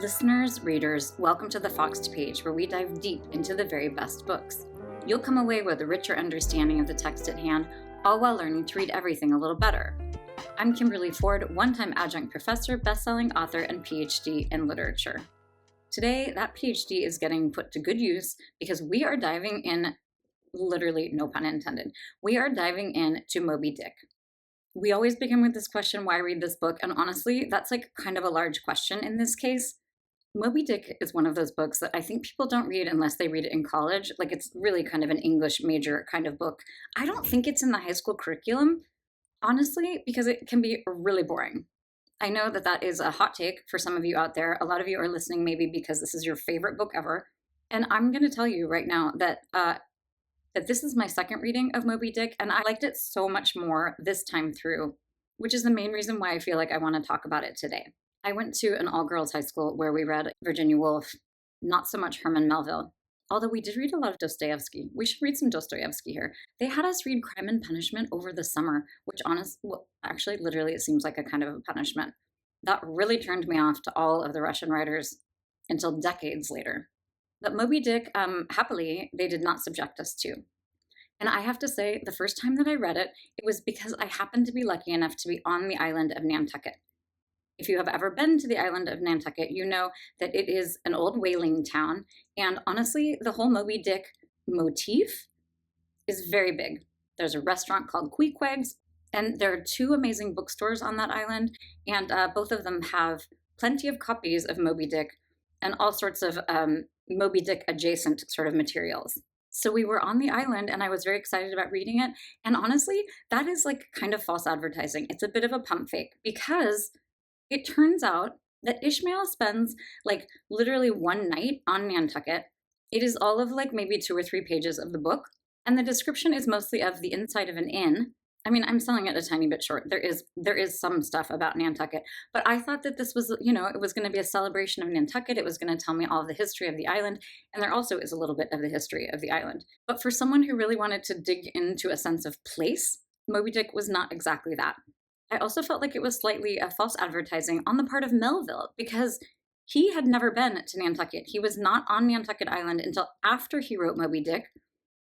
Listeners, readers, welcome to the Foxed Page, where we dive deep into the very best books. You'll come away with a richer understanding of the text at hand, all while learning to read everything a little better. I'm Kimberly Ford, one-time adjunct professor, best-selling author, and PhD in literature. Today, that PhD is getting put to good use because we are diving in, literally, no pun intended, we are diving in to Moby Dick. We always begin with this question, why read this book? And honestly, that's like kind of a large question in this case. Moby Dick is one of those books that I think people don't read unless they read it in college. Like, it's really kind of an English major kind of book. I don't think it's in the high school curriculum, honestly, because it can be really boring. I know that that is a hot take for some of you out there. A lot of you are listening maybe because this is your favorite book ever. And I'm going to tell you right now that this is my second reading of Moby Dick, and I liked it so much more this time through, which is the main reason why I feel like I want to talk about it today. I went to an all-girls high school where we read Virginia Woolf, not so much Herman Melville, although we did read a lot of Dostoevsky. We should read some Dostoevsky here. They had us read Crime and Punishment over the summer, which actually, literally, it seems like a kind of a punishment. That really turned me off to all of the Russian writers until decades later. But Moby Dick, happily, they did not subject us to. And I have to say, the first time that I read it, it was because I happened to be lucky enough to be on the island of Nantucket. If you have ever been to the island of Nantucket, you know that it is an old whaling town. And honestly, the whole Moby Dick motif is very big. There's a restaurant called Queequeg's, and there are two amazing bookstores on that island. And both of them have plenty of copies of Moby Dick and all sorts of Moby Dick adjacent sort of materials. So we were on the island and I was very excited about reading it. And honestly, that is like kind of false advertising. It's a bit of a pump fake because it turns out that Ishmael spends like literally one night on Nantucket. It is all of like maybe 2 or 3 pages of the book. And the description is mostly of the inside of an inn. I mean, I'm selling it a tiny bit short. There is some stuff about Nantucket, but I thought that this was, it was going to be a celebration of Nantucket. It was going to tell me all of the history of the island. And there also is a little bit of the history of the island. But for someone who really wanted to dig into a sense of place, Moby Dick was not exactly that. I also felt like it was slightly a false advertising on the part of Melville because he had never been to Nantucket. He was not on Nantucket Island until after he wrote Moby Dick,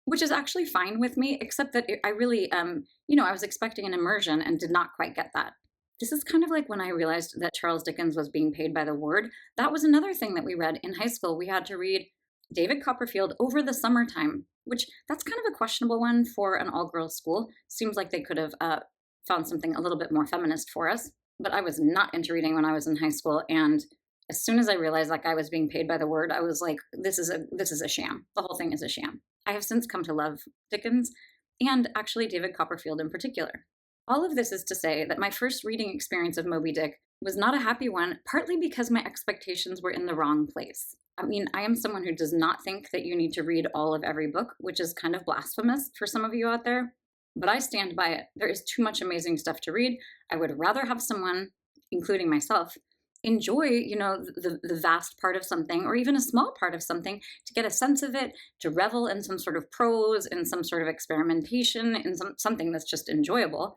which is actually fine with me, except that I really, I was expecting an immersion and did not quite get that. This is kind of like when I realized that Charles Dickens was being paid by the word. That was another thing that we read in high school. We had to read David Copperfield over the summertime, which that's kind of a questionable one for an all-girls school. Seems like they could have found something a little bit more feminist for us. But I was not into reading when I was in high school, and as soon as I realized that guy was being paid by the word, I was like, this is a sham. The whole thing is a sham. I have since come to love Dickens, and actually David Copperfield in particular. All of this is to say that my first reading experience of Moby Dick was not a happy one, partly because my expectations were in the wrong place. I mean, I am someone who does not think that you need to read all of every book, which is kind of blasphemous for some of you out there, but I stand by it. There is too much amazing stuff to read. I would rather have someone, including myself, enjoy, the vast part of something, or even a small part of something, to get a sense of it, to revel in some sort of prose, in some sort of experimentation, in something that's just enjoyable.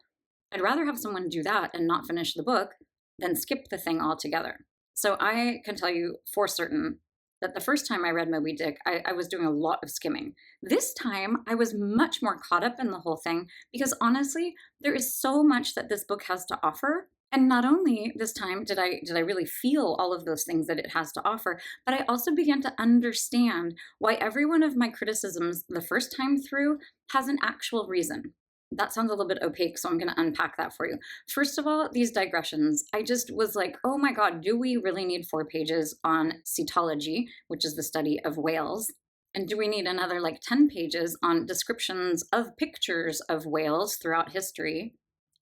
I'd rather have someone do that and not finish the book than skip the thing altogether. So I can tell you for certain that the first time I read Moby Dick, I was doing a lot of skimming. This time, I was much more caught up in the whole thing because honestly, there is so much that this book has to offer. And not only this time did I really feel all of those things that it has to offer, but I also began to understand why every one of my criticisms the first time through has an actual reason. That sounds a little bit opaque, so I'm going to unpack that for you. First of all, these digressions. I just was like, oh my God, do we really need 4 pages on cetology, which is the study of whales? And do we need another 10 pages on descriptions of pictures of whales throughout history?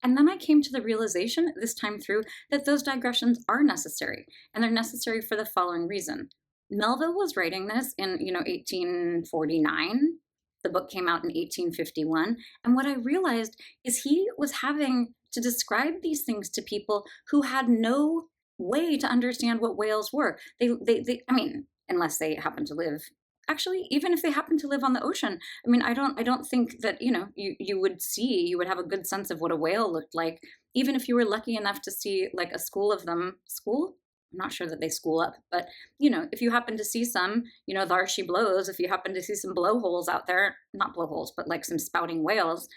And then I came to the realization this time through that those digressions are necessary, and they're necessary for the following reason. Melville was writing this in, 1849. The book came out in 1851. And what I realized is he was having to describe these things to people who had no way to understand what whales were. Unless they happen to live, actually, even if they happen to live on the ocean, I don't think that, you would have a good sense of what a whale looked like, even if you were lucky enough to see like a school of them. School? I'm not sure that they school up, but if you happen to see some, there she blows. If you happen to see some blowholes out there, not blowholes, but like some spouting whales,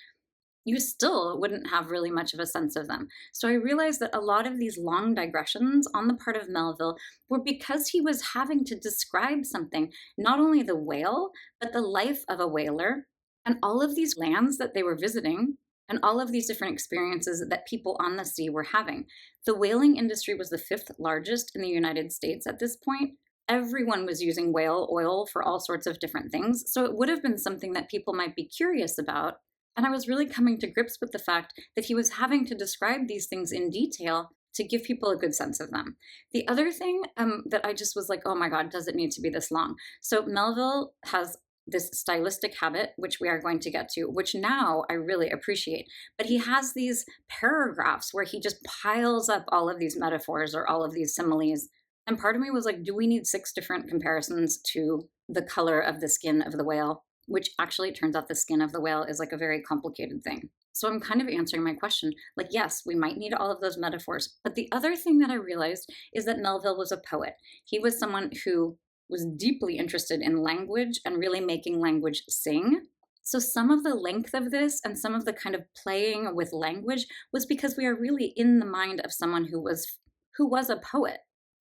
you still wouldn't have really much of a sense of them. So I realized that a lot of these long digressions on the part of Melville were because he was having to describe something, not only the whale, but the life of a whaler and all of these lands that they were visiting and all of these different experiences that people on the sea were having. The whaling industry was the fifth largest in the United States at this point. Everyone was using whale oil for all sorts of different things. So it would have been something that people might be curious about. And I was really coming to grips with the fact that he was having to describe these things in detail to give people a good sense of them. The other thing that I just was like, oh my God, does it need to be this long? So Melville has this stylistic habit, which we are going to get to, which now I really appreciate. But he has these paragraphs where he just piles up all of these metaphors or all of these similes. And part of me was like, do we need 6 different comparisons to the color of the skin of the whale? Which actually, it turns out the skin of the whale is like a very complicated thing. So I'm kind of answering my question, like, yes, we might need all of those metaphors. But the other thing that I realized is that Melville was a poet. He was someone who was deeply interested in language and really making language sing. So some of the length of this and some of the kind of playing with language was because we are really in the mind of someone who was a poet.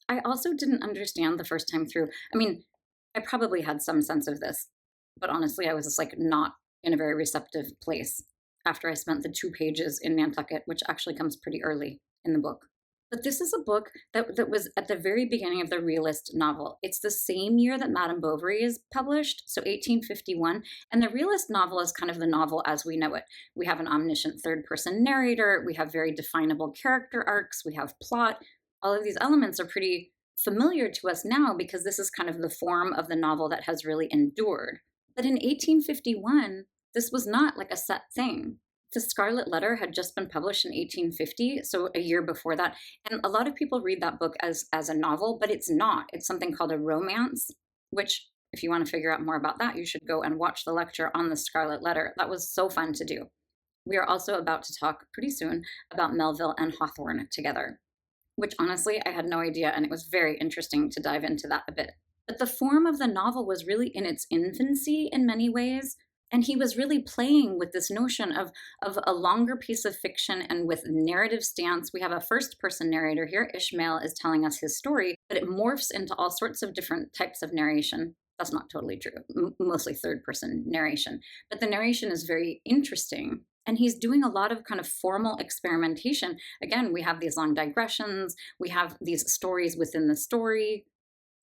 I also didn't understand the first time through. I mean, I probably had some sense of this, but honestly, I was just like not in a very receptive place after I spent the 2 pages in Nantucket, which actually comes pretty early in the book. But this is a book that was at the very beginning of the realist novel. It's the same year that Madame Bovary is published, so 1851. And the realist novel is kind of the novel as we know it. We have an omniscient third-person narrator. We have very definable character arcs. We have plot. All of these elements are pretty familiar to us now because this is kind of the form of the novel that has really endured. But in 1851, this was not like a set thing. The Scarlet Letter had just been published in 1850, so a year before that. And a lot of people read that book as a novel, but it's not. It's something called a romance, which, if you want to figure out more about that, you should go and watch the lecture on the Scarlet Letter. That was so fun to do. We are also about to talk pretty soon about Melville and Hawthorne together, which honestly, I had no idea, and it was very interesting to dive into that a bit. But the form of the novel was really in its infancy in many ways. And he was really playing with this notion of a longer piece of fiction and with narrative stance. We have a first-person narrator here. Ishmael is telling us his story, but it morphs into all sorts of different types of narration. That's not totally true, mostly third-person narration. But the narration is very interesting. And he's doing a lot of kind of formal experimentation. Again, we have these long digressions. We have these stories within the story.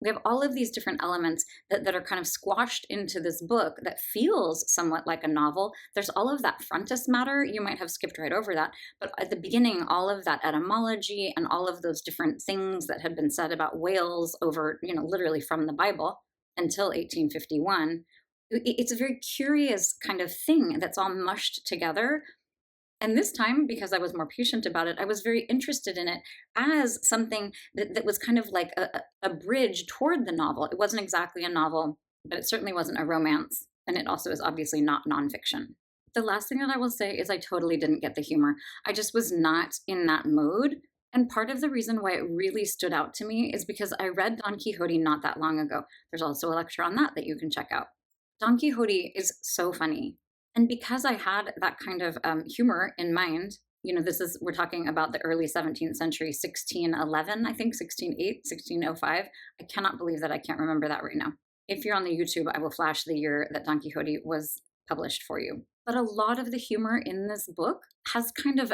We have all of these different elements that are kind of squashed into this book that feels somewhat like a novel. There's all of that frontis matter. You might have skipped right over that. But at the beginning, all of that etymology and all of those different things that had been said about whales over, literally from the Bible until 1851. It's a very curious kind of thing that's all mushed together. And this time, because I was more patient about it, I was very interested in it as something that was kind of like a bridge toward the novel. It wasn't exactly a novel, but it certainly wasn't a romance. And it also is obviously not nonfiction. The last thing that I will say is I totally didn't get the humor. I just was not in that mood. And part of the reason why it really stood out to me is because I read Don Quixote not that long ago. There's also a lecture on that you can check out. Don Quixote is so funny. And because I had that kind of humor in mind, we're talking about the early 17th century, 1611, I think, 1608, 1605. I cannot believe that I can't remember that right now. If you're on the YouTube, I will flash the year that Don Quixote was published for you. But a lot of the humor in this book has kind of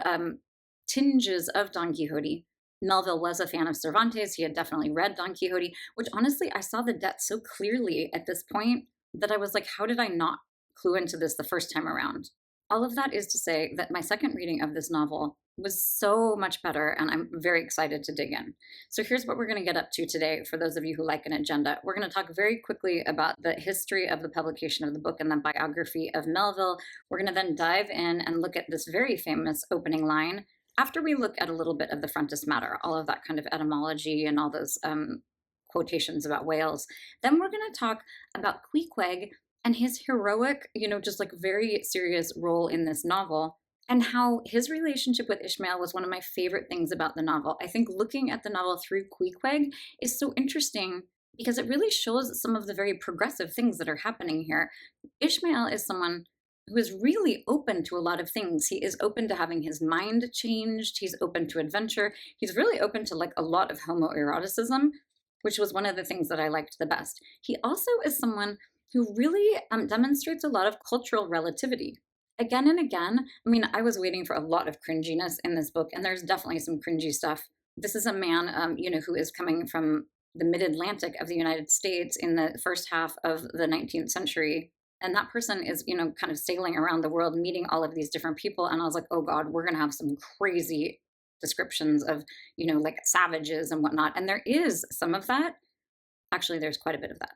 tinges of Don Quixote. Melville was a fan of Cervantes. He had definitely read Don Quixote, which honestly, I saw the debt so clearly at this point that I was like, how did I not clue into this the first time around? All of that is to say that my second reading of this novel was so much better, and I'm very excited to dig in. So here's what we're going to get up to today for those of you who like an agenda. We're going to talk very quickly about the history of the publication of the book and the biography of Melville. We're going to then dive in and look at this very famous opening line. After we look at a little bit of the frontis matter, all of that kind of etymology and all those quotations about whales, then we're going to talk about Queequeg and his heroic, just like very serious role in this novel, and how his relationship with Ishmael was one of my favorite things about the novel. I think looking at the novel through Queequeg is so interesting because it really shows some of the very progressive things that are happening here. Ishmael is someone who is really open to a lot of things. He is open to having his mind changed. He's open to adventure. He's really open to like a lot of homoeroticism, which was one of the things that I liked the best. He also is someone who really demonstrates a lot of cultural relativity. Again and again, I mean, I was waiting for a lot of cringiness in this book, and there's definitely some cringy stuff. This is a man, who is coming from the mid-Atlantic of the United States in the first half of the 19th century. And that person is, kind of sailing around the world, meeting all of these different people. And I was like, oh God, we're going to have some crazy descriptions of, like savages and whatnot. And there is some of that. Actually, there's quite a bit of that.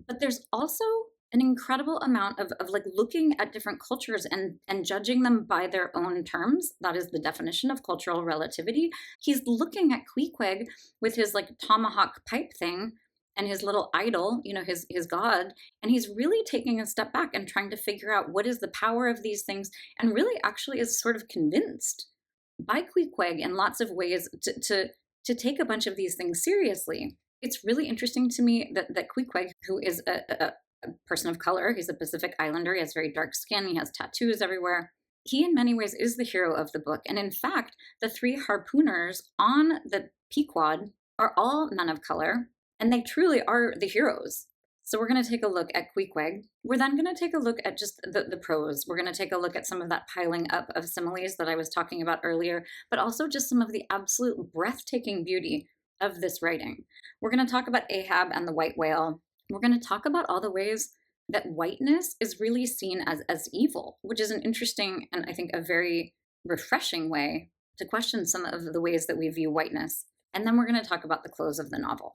But there's also an incredible amount of like looking at different cultures and judging them by their own terms. That is the definition of cultural relativity. He's looking at Queequeg with his like tomahawk pipe thing and his little idol, his god, and he's really taking a step back and trying to figure out what is the power of these things, and really actually is sort of convinced by Queequeg in lots of ways to take a bunch of these things seriously. It's really interesting to me that Queequeg, who is a person of color, he's a Pacific Islander, he has very dark skin, he has tattoos everywhere. He, in many ways, is the hero of the book. And in fact, the 3 harpooners on the Pequod are all men of color, and they truly are the heroes. So we're going to take a look at Queequeg. We're then going to take a look at just the prose. We're going to take a look at some of that piling up of similes that I was talking about earlier, but also just some of the absolute breathtaking beauty of this writing. We're going to talk about Ahab and the white whale. We're going to talk about all the ways that whiteness is really seen as evil, which is an interesting and I think a very refreshing way to question some of the ways that we view whiteness. And then we're going to talk about the close of the novel.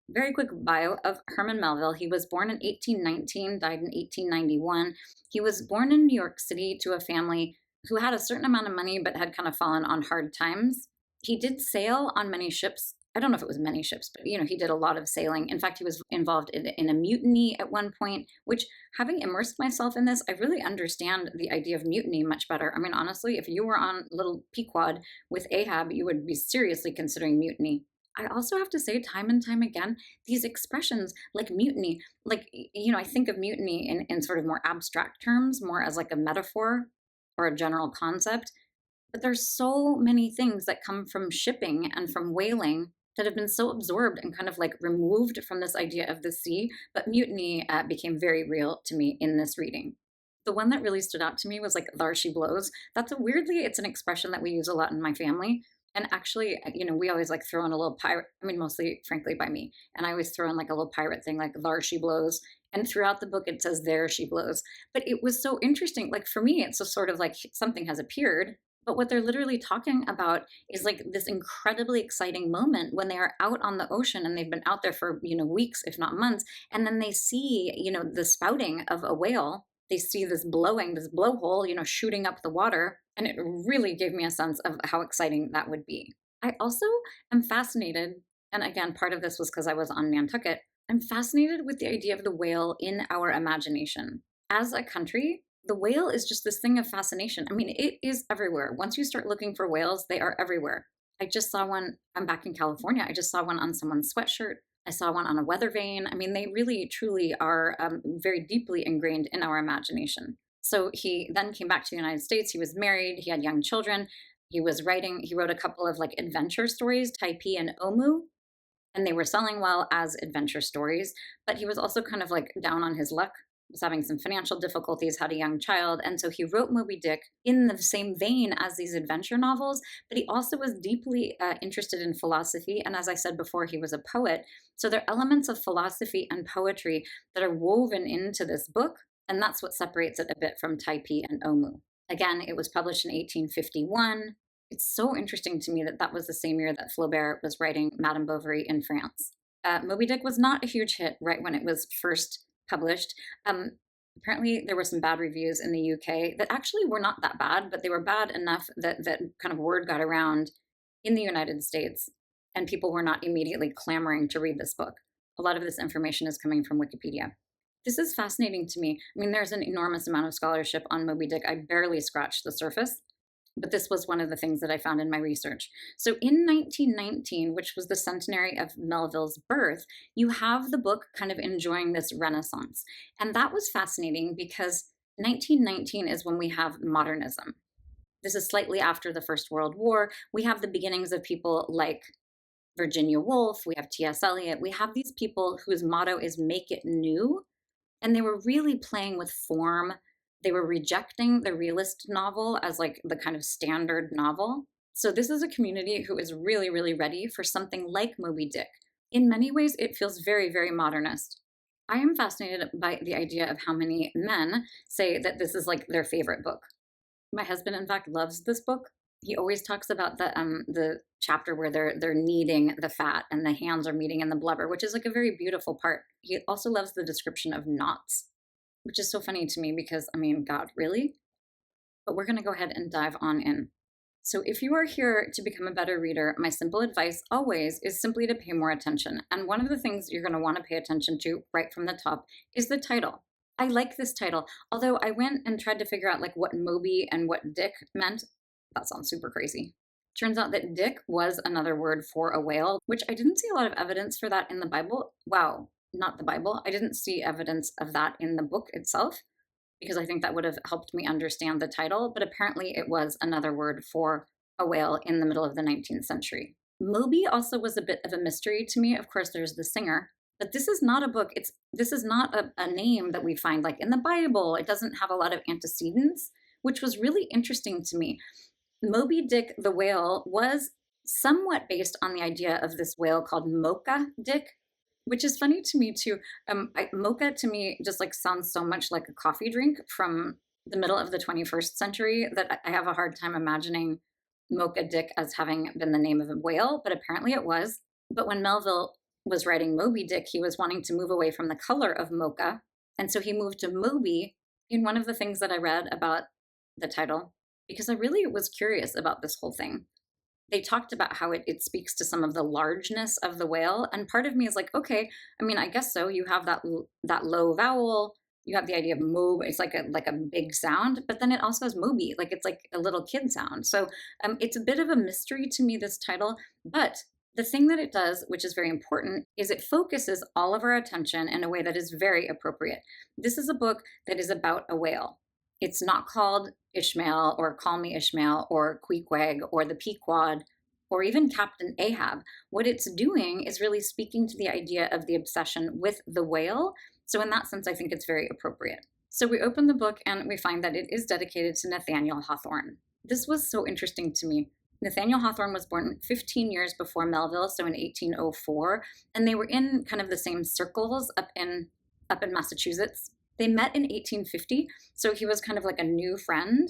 Very quick bio of Herman Melville. He was born in 1819, died in 1891. He was born in New York City to a family who had a certain amount of money but had kind of fallen on hard times. He did sail on many ships. I don't know if it was many ships, but he did a lot of sailing. In fact, he was involved in a mutiny at one point, which, having immersed myself in this, I really understand the idea of mutiny much better. I mean, honestly, if you were on little Pequod with Ahab, you would be seriously considering mutiny. I also have to say, time and time again, these expressions like mutiny, like, I think of mutiny in sort of more abstract terms, more as like a metaphor or a general concept. But there's so many things that come from shipping and from whaling that have been so absorbed and kind of like removed from this idea of the sea. But mutiny became very real to me in this reading. The one that really stood out to me was like, "Thar she blows." It's an expression that we use a lot in my family. And actually, we always like throw in a little pirate. I mean, mostly, frankly, by me. And I always throw in like a little pirate thing, like "Thar she blows." And throughout the book, it says "There she blows." But it was so interesting. Like for me, it's a sort of like something has appeared. But what they're literally talking about is like this incredibly exciting moment when they are out on the ocean and they've been out there for, weeks, if not months. And then they see, the spouting of a whale. They see this blowing, this blowhole, shooting up the water. And it really gave me a sense of how exciting that would be. I also am fascinated, and again, part of this was because I was on Nantucket. I'm fascinated with the idea of the whale in our imagination. As a country, the whale is just this thing of fascination. I mean, it is everywhere. Once you start looking for whales, they are everywhere. I just saw one. I'm back in California. I just saw one on someone's sweatshirt. I saw one on a weather vane. I mean, they really, truly are very deeply ingrained in our imagination. So he then came back to the United States. He was married. He had young children. He wrote a couple of like adventure stories, Taipi and Omu, and they were selling well as adventure stories. But he was also kind of like down on his luck, was having some financial difficulties, had a young child. And so he wrote Moby Dick in the same vein as these adventure novels, but he also was deeply interested in philosophy. And as I said before, he was a poet. So there are elements of philosophy and poetry that are woven into this book. And that's what separates it a bit from Taipi and Omu. Again, it was published in 1851. It's so interesting to me that that was the same year that Flaubert was writing Madame Bovary in France. Moby Dick was not a huge hit right when it was first published. Apparently, there were some bad reviews in the UK that actually were not that bad, but they were bad enough that kind of word got around in the United States, and people were not immediately clamoring to read this book. A lot of this information is coming from Wikipedia. This is fascinating to me. I mean, there's an enormous amount of scholarship on Moby Dick. I barely scratched the surface, but this was one of the things that I found in my research. So in 1919, which was the centenary of Melville's birth, you have the book kind of enjoying this renaissance. And that was fascinating because 1919 is when we have modernism. This is slightly after the First World War. We have the beginnings of people like Virginia Woolf, we have T.S. Eliot, we have these people whose motto is make it new. And they were really playing with form. They were rejecting the realist novel as like the kind of standard novel. So this is a community who is really, really ready for something like Moby Dick. In many ways, it feels very, very modernist. I am fascinated by the idea of how many men say that this is like their favorite book. My husband, in fact, loves this book. He always talks about the chapter where they're kneading the fat and the hands are meeting in the blubber, which is like a very beautiful part. He also loves the description of knots, which is so funny to me because, I mean, God, really? But we're going to go ahead and dive on in. So if you are here to become a better reader, my simple advice always is simply to pay more attention. And one of the things you're going to want to pay attention to right from the top is the title. I like this title, although I went and tried to figure out like what Moby and what Dick meant. That sounds super crazy. Turns out that Dick was another word for a whale, which I didn't see a lot of evidence for that in the Bible. Wow, not the Bible. I didn't see evidence of that in the book itself, because I think that would have helped me understand the title, but apparently it was another word for a whale in the middle of the 19th century. Moby also was a bit of a mystery to me. Of course, there's the singer, but this is not a book. This is not a name that we find like in the Bible. It doesn't have a lot of antecedents, which was really interesting to me. Moby Dick the whale was somewhat based on the idea of this whale called Mocha Dick, which is funny to me too. Mocha to me just like sounds so much like a coffee drink from the middle of the 21st century that I have a hard time imagining Mocha Dick as having been the name of a whale, but apparently it was. But when Melville was writing Moby Dick, he was wanting to move away from the color of mocha, and so he moved to Moby. In one of the things that I read about the title, because I really was curious about this whole thing. They talked about how it speaks to some of the largeness of the whale. And part of me is like, okay, I mean, I guess so. You have that low vowel. You have the idea of mob. It's like a big sound, but then it also has Moby, like it's like a little kid sound. So it's a bit of a mystery to me, this title. But the thing that it does, which is very important, is it focuses all of our attention in a way that is very appropriate. This is a book that is about a whale. It's not called Ishmael or Call Me Ishmael or Queequeg or the Pequod or even Captain Ahab. What it's doing is really speaking to the idea of the obsession with the whale. So in that sense, I think it's very appropriate. So we open the book and we find that it is dedicated to Nathaniel Hawthorne. This was so interesting to me. Nathaniel Hawthorne was born 15 years before Melville, so in 1804, and they were in kind of the same circles up in Massachusetts. They met in 1850, so he was kind of like a new friend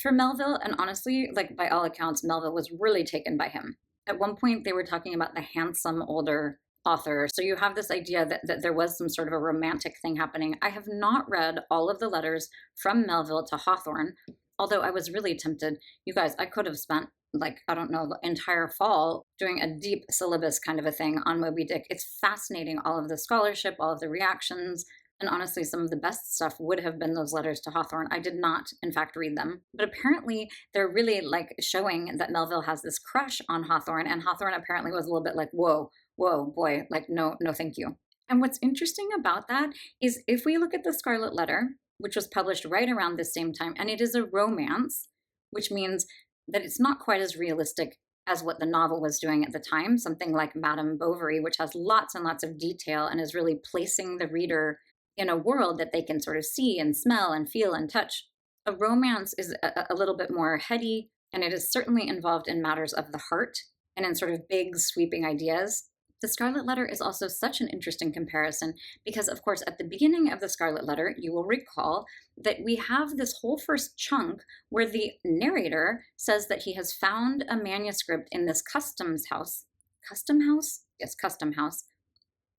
for Melville, and honestly, like by all accounts, Melville was really taken by him. At one point, they were talking about the handsome older author, so you have this idea that there was some sort of a romantic thing happening. I have not read all of the letters from Melville to Hawthorne, although I was really tempted. You guys, I could have spent like, I don't know, the entire fall doing a deep syllabus kind of a thing on Moby Dick. It's fascinating, all of the scholarship, all of the reactions. And honestly, some of the best stuff would have been those letters to Hawthorne. I did not, in fact, read them. But apparently, they're really like showing that Melville has this crush on Hawthorne. And Hawthorne apparently was a little bit like, whoa, boy, like, no, thank you. And what's interesting about that is if we look at the Scarlet Letter, which was published right around this same time, and it is a romance, which means that it's not quite as realistic as what the novel was doing at the time, something like Madame Bovary, which has lots and lots of detail and is really placing the reader in a world that they can sort of see and smell and feel and touch. A romance is a little bit more heady, and it is certainly involved in matters of the heart and in sort of big, sweeping ideas. The Scarlet Letter is also such an interesting comparison because, of course, at the beginning of the Scarlet Letter, you will recall that we have this whole first chunk where the narrator says that he has found a manuscript in this customs house. Custom house? Yes, custom house.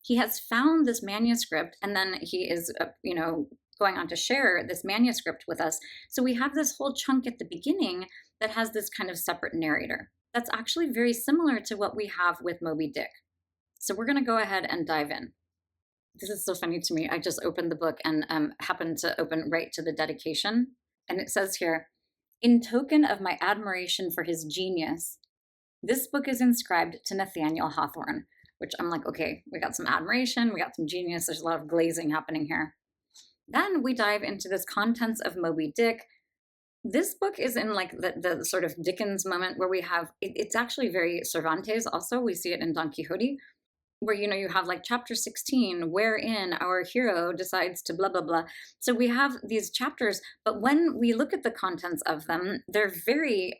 He has found this manuscript, and then he is, going on to share this manuscript with us. So we have this whole chunk at the beginning that has this kind of separate narrator. That's actually very similar to what we have with Moby Dick. So we're going to go ahead and dive in. This is so funny to me. I just opened the book and happened to open right to the dedication. And it says here, in token of my admiration for his genius, this book is inscribed to Nathaniel Hawthorne, which I'm like, okay, we got some admiration, we got some genius. There's a lot of glazing happening here. Then we dive into this contents of Moby Dick. This book is in like the sort of Dickens moment where we have, it's actually very Cervantes also. We see it in Don Quixote, where, you know, you have like chapter 16, wherein our hero decides to blah, blah, blah. So we have these chapters, but when we look at the contents of them, they're very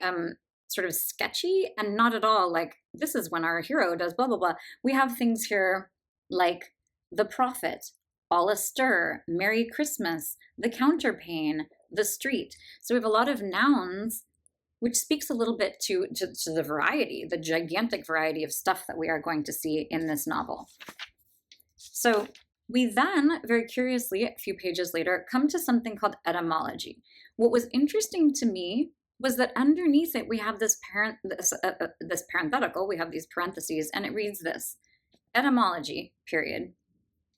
sort of sketchy and not at all like, this is when our hero does blah, blah, blah. We have things here like the prophet, all astir, Merry Christmas, the counterpane, the street. So we have a lot of nouns, which speaks a little bit to the variety, the gigantic variety of stuff that we are going to see in this novel. So we then, very curiously, a few pages later, come to something called etymology. What was interesting to me was that underneath it, we have this parenthetical, we have these parentheses, and it reads this, etymology, period.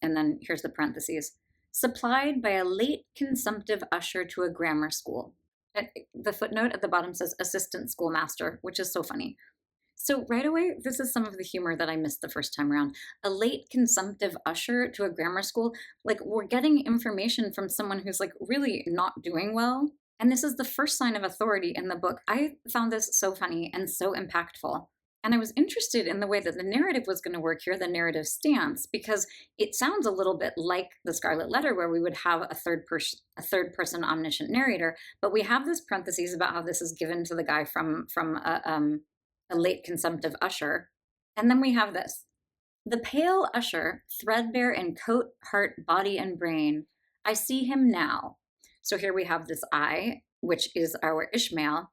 And then here's the parentheses, supplied by a late consumptive usher to a grammar school. The footnote at the bottom says assistant schoolmaster, which is so funny. So right away, this is some of the humor that I missed the first time around. A late consumptive usher to a grammar school, like we're getting information from someone who's like really not doing well. And this is the first sign of authority in the book. I found this so funny and so impactful. And I was interested in the way that the narrative was going to work here, the narrative stance, because it sounds a little bit like the Scarlet Letter, where we would have a third person omniscient narrator. But we have this parentheses about how this is given to the guy from a late consumptive usher. And then we have this. The pale usher, threadbare in coat, heart, body, and brain. I see him now. So here we have this I, which is our Ishmael.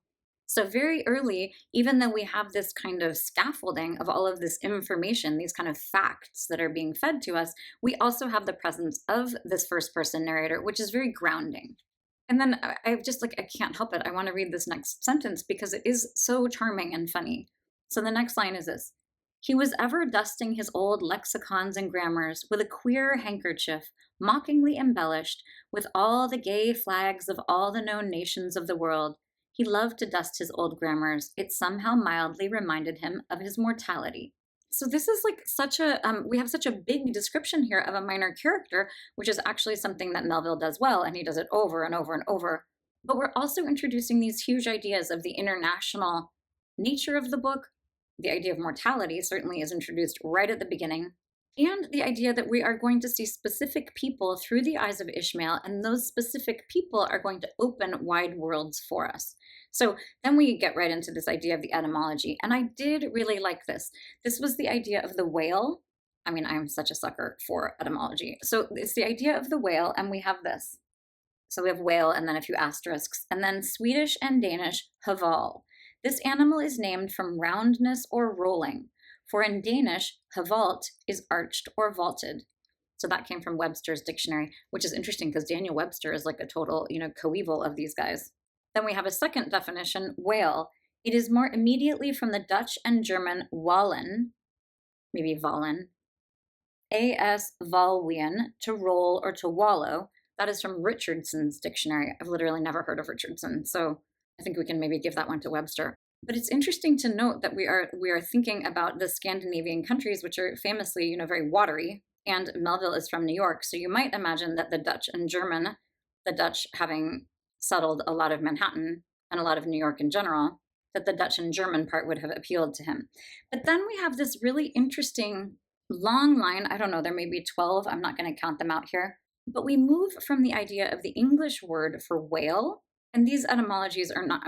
So very early, even though we have this kind of scaffolding of all of this information, these kind of facts that are being fed to us, we also have the presence of this first person narrator, which is very grounding. And then I just like, I can't help it. I want to read this next sentence because it is so charming and funny. So the next line is this. He was ever dusting his old lexicons and grammars with a queer handkerchief, mockingly embellished with all the gay flags of all the known nations of the world. He loved to dust his old grammars. It somehow mildly reminded him of his mortality. So this is like such a, we have such a big description here of a minor character, which is actually something that Melville does well, and he does it over and over and over. But we're also introducing these huge ideas of the international nature of the book. The idea of mortality certainly is introduced right at the beginning. And the idea that we are going to see specific people through the eyes of Ishmael, and those specific people are going to open wide worlds for us. So then we get right into this idea of the etymology. And I did really like this. This was the idea of the whale. I mean, I'm such a sucker for etymology. So it's the idea of the whale, and we have this. So we have whale and then a few asterisks, and then Swedish and Danish, haval. This animal is named from roundness or rolling. For in Danish, havalt is arched or vaulted. So that came from Webster's dictionary, which is interesting because Daniel Webster is like a total, coeval of these guys. Then we have a second definition, whale. It is more immediately from the Dutch and German wallen, maybe wallen, as valwien, to roll or to wallow. That is from Richardson's dictionary. I've literally never heard of Richardson, so I think we can maybe give that one to Webster. But it's interesting to note that we are thinking about the Scandinavian countries, which are famously, very watery, and Melville is from New York. So you might imagine that the Dutch and German, the Dutch having settled a lot of Manhattan and a lot of New York in general, that the Dutch and German part would have appealed to him. But then we have this really interesting long line. I don't know, there may be 12. I'm not going to count them out here. But we move from the idea of the English word for whale, and these etymologies are not,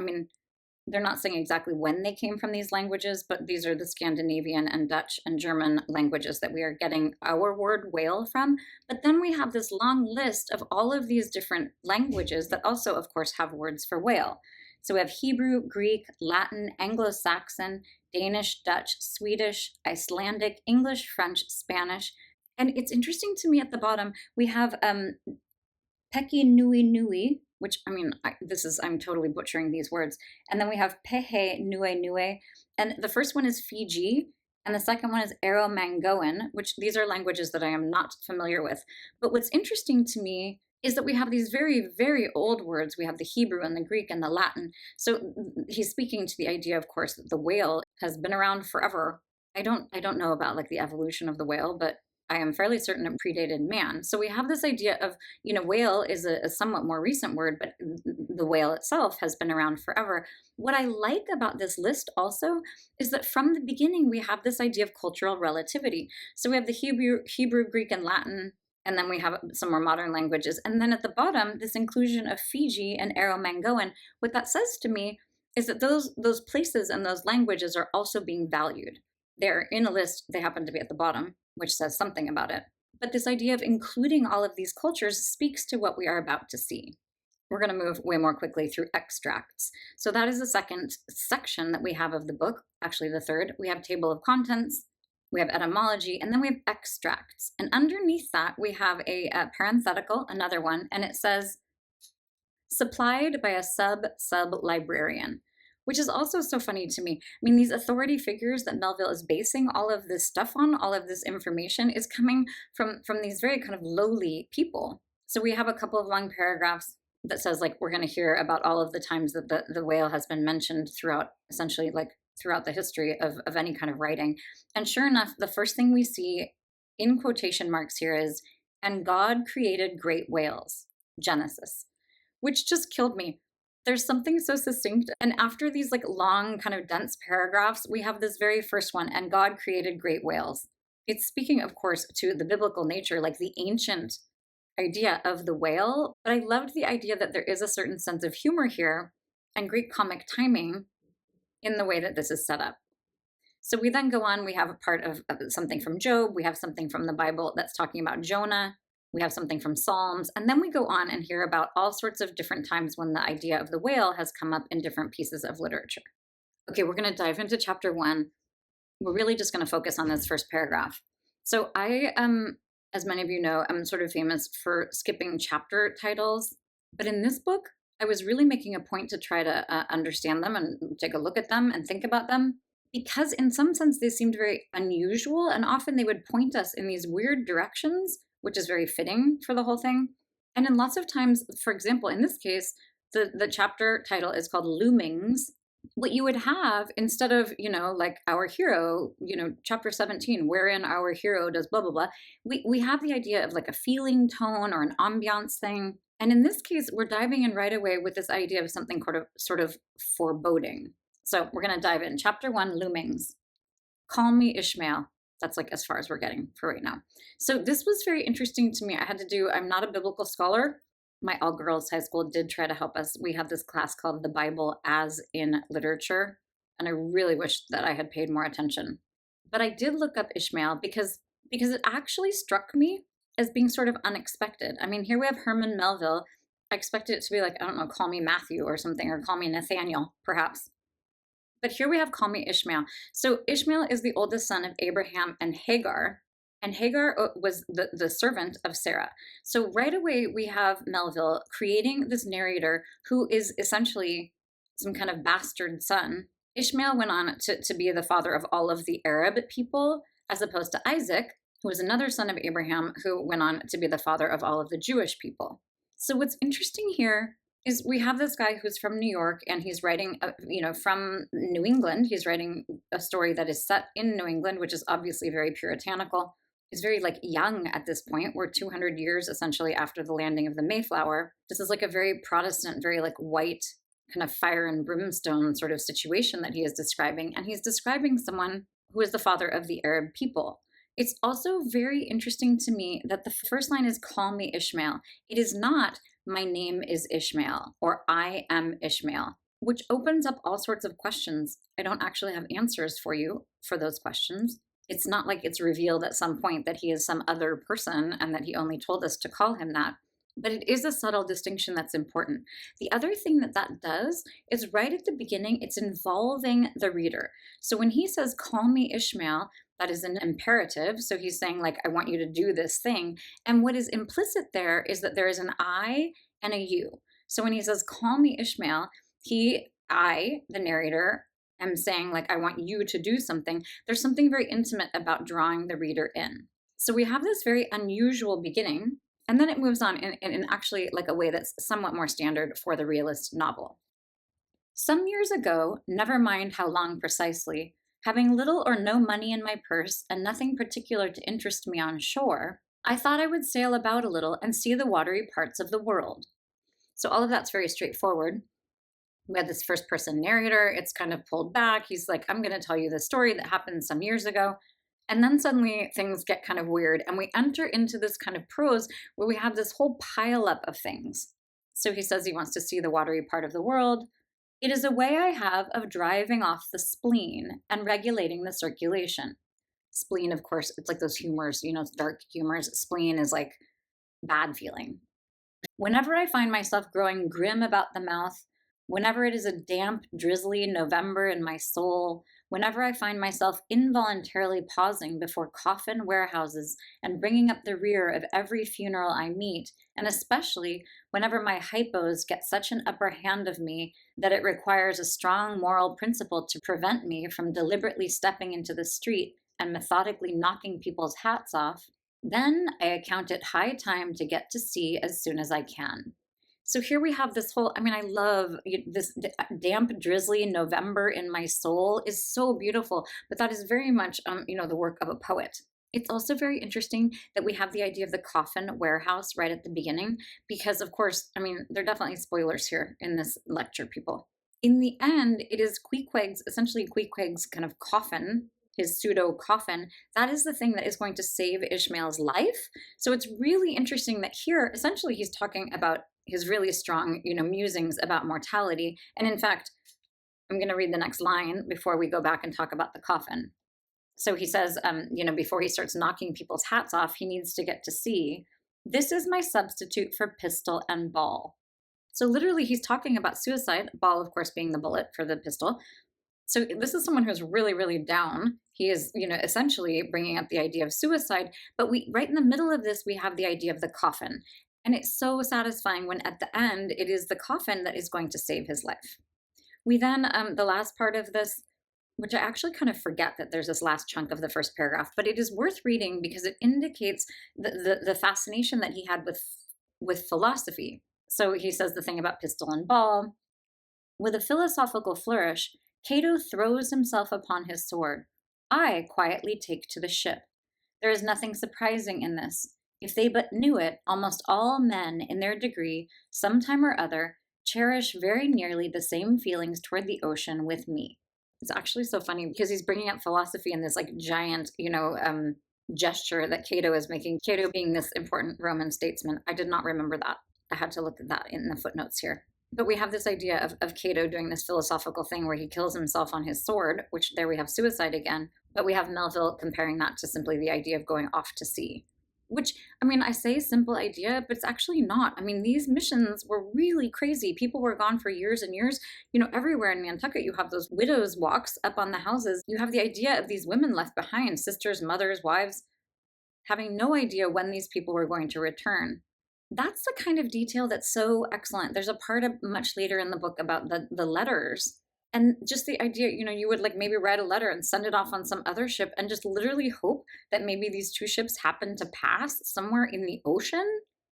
they're not saying exactly when they came from these languages, but these are the Scandinavian and Dutch and German languages that we are getting our word whale from. But then we have this long list of all of these different languages that also, of course, have words for whale. So we have Hebrew, Greek, Latin, Anglo-Saxon, Danish, Dutch, Swedish, Icelandic, English, French, Spanish. And it's interesting to me at the bottom, we have Peki Nui Nui, which, I'm totally butchering these words. And then we have Pehe Nue Nue. And the first one is Fiji. And the second one is Aromangoan, which these are languages that I am not familiar with. But what's interesting to me is that we have these very, very old words. We have the Hebrew and the Greek and the Latin. So he's speaking to the idea, of course, that the whale has been around forever. I don't know about like the evolution of the whale, but I am fairly certain it predated man. So we have this idea of, whale is a somewhat more recent word, but the whale itself has been around forever. What I like about this list also is that from the beginning we have this idea of cultural relativity. So we have the Hebrew, Greek, and Latin, and then we have some more modern languages. And then at the bottom, this inclusion of Fiji and Aromangoan. What that says to me is that those places and those languages are also being valued. They're in a list, they happen to be at the bottom, which says something about it. But this idea of including all of these cultures speaks to what we are about to see. We're going to move way more quickly through extracts. So that is the second section that we have of the book, actually the third. We have table of contents, we have etymology, and then we have extracts. And underneath that, we have a parenthetical, another one, and it says, supplied by a sub-librarian, which is also so funny to me. I mean, these authority figures that Melville is basing all of this stuff on, all of this information is coming from these very kind of lowly people. So we have a couple of long paragraphs that says, like, we're going to hear about all of the times that the whale has been mentioned throughout, essentially, like, throughout the history of any kind of writing. And sure enough, the first thing we see in quotation marks here is, and God created great whales, Genesis, which just killed me. There's something so succinct. And after these like long kind of dense paragraphs, we have this very first one, and God created great whales. It's speaking, of course, to the biblical nature, like the ancient idea of the whale. But I loved the idea that there is a certain sense of humor here and great comic timing in the way that this is set up. So we then go on, we have a part of something from Job, we have something from the Bible that's talking about Jonah, we have something from Psalms, and then we go on and hear about all sorts of different times when the idea of the whale has come up in different pieces of literature. Okay, we're going to dive into chapter 1. We're really just going to focus on this first paragraph. So I, as many of you know, I'm sort of famous for skipping chapter titles, but in this book, I was really making a point to try to understand them and take a look at them and think about them, because in some sense they seemed very unusual, and often they would point us in these weird directions, which is very fitting for the whole thing. And in lots of times, for example, in this case, the chapter title is called Loomings. What you would have instead of, like our hero, chapter 17, wherein our hero does blah, blah, blah, we have the idea of like a feeling tone or an ambiance thing. And in this case, we're diving in right away with this idea of something sort of foreboding. So we're going to dive in. Chapter 1, Loomings. Call me Ishmael. That's like as far as we're getting for right now. So this was very interesting to me. I'm not a biblical scholar. My all-girls high school did try to help us. We have this class called the Bible as in Literature, and I really wish that I had paid more attention. But I did look up Ishmael because it actually struck me as being sort of unexpected. I mean, here we have Herman Melville. I expected it to be like, I don't know, call me Matthew or something, or call me Nathaniel, perhaps. But here we have call me Ishmael. So Ishmael is the oldest son of Abraham and Hagar was the servant of Sarah. So right away we have Melville creating this narrator who is essentially some kind of bastard son. Ishmael went on to be the father of all of the Arab people, as opposed to Isaac, who was another son of Abraham, who went on to be the father of all of the Jewish people. So what's interesting here is we have this guy who's from New York, and he's writing, from New England. He's writing a story that is set in New England, which is obviously very puritanical. He's very young at this point. We're 200 years essentially after the landing of the Mayflower. This is like a very Protestant, very white kind of fire and brimstone sort of situation that he is describing. And he's describing someone who is the father of the Arab people. It's also very interesting to me that the first line is call me Ishmael. It is not my name is Ishmael or I am Ishmael, which opens up all sorts of questions. I don't actually have answers for you for those questions. It's not like it's revealed at some point that he is some other person and that he only told us to call him that. But it is a subtle distinction that's important. The other thing that does is right at the beginning, it's involving the reader. So when he says, call me Ishmael, that is an imperative. So he's saying, I want you to do this thing. And what is implicit there is that there is an I and a you. So when he says, call me Ishmael, I, the narrator, am saying, like, I want you to do something, there's something very intimate about drawing the reader in. So we have this very unusual beginning, and then it moves on in actually like a way that's somewhat more standard for the realist novel. Some years ago, never mind how long precisely, having little or no money in my purse and nothing particular to interest me on shore, I thought I would sail about a little and see the watery parts of the world. So all of that's very straightforward. We had this first person narrator. It's kind of pulled back. He's like, I'm going to tell you the story that happened some years ago. And then suddenly things get kind of weird. And we enter into this kind of prose where we have this whole pile up of things. So he says he wants to see the watery part of the world. It is a way I have of driving off the spleen and regulating the circulation. Spleen, of course, it's like those humors, dark humors. Spleen is like bad feeling. Whenever I find myself growing grim about the mouth, whenever it is a damp, drizzly November in my soul, whenever I find myself involuntarily pausing before coffin warehouses and bringing up the rear of every funeral I meet, and especially whenever my hypos get such an upper hand of me that it requires a strong moral principle to prevent me from deliberately stepping into the street and methodically knocking people's hats off, then I account it high time to get to sea as soon as I can. So here we have this whole, I love this damp, drizzly November in my soul is so beautiful, but that is very much, the work of a poet. It's also very interesting that we have the idea of the coffin warehouse right at the beginning, because of course, there are definitely spoilers here in this lecture, people. In the end, it is essentially Queequeg's kind of coffin, his pseudo coffin, that is the thing that is going to save Ishmael's life. So it's really interesting that here, essentially, he's talking about his really strong, musings about mortality. And in fact, I'm going to read the next line before we go back and talk about the coffin. So he says, before he starts knocking people's hats off, he needs to get to sea. This is my substitute for pistol and ball. So literally, he's talking about suicide, ball, of course, being the bullet for the pistol. So this is someone who's really, really down. He is, essentially bringing up the idea of suicide. But right in the middle of this, we have the idea of the coffin. And it's so satisfying when at the end, it is the coffin that is going to save his life. We then, the last part of this, which I actually kind of forget that there's this last chunk of the first paragraph, but it is worth reading because it indicates the fascination that he had with philosophy. So he says the thing about pistol and ball. With a philosophical flourish, Cato throws himself upon his sword. I quietly take to the ship. There is nothing surprising in this. If they but knew it, almost all men in their degree, sometime or other, cherish very nearly the same feelings toward the ocean with me. It's actually so funny because he's bringing up philosophy in this like giant, gesture that Cato is making. Cato being this important Roman statesman. I did not remember that. I had to look at that in the footnotes here. But we have this idea of Cato doing this philosophical thing where he kills himself on his sword, which there we have suicide again. But we have Melville comparing that to simply the idea of going off to sea. Which, I say simple idea, but it's actually not. These missions were really crazy. People were gone for years and years. Everywhere in Nantucket, you have those widows' walks up on the houses. You have the idea of these women left behind, sisters, mothers, wives, having no idea when these people were going to return. That's the kind of detail that's so excellent. There's a part much later in the book about the letters. And just the idea, you would like maybe write a letter and send it off on some other ship and just literally hope that maybe these two ships happen to pass somewhere in the ocean.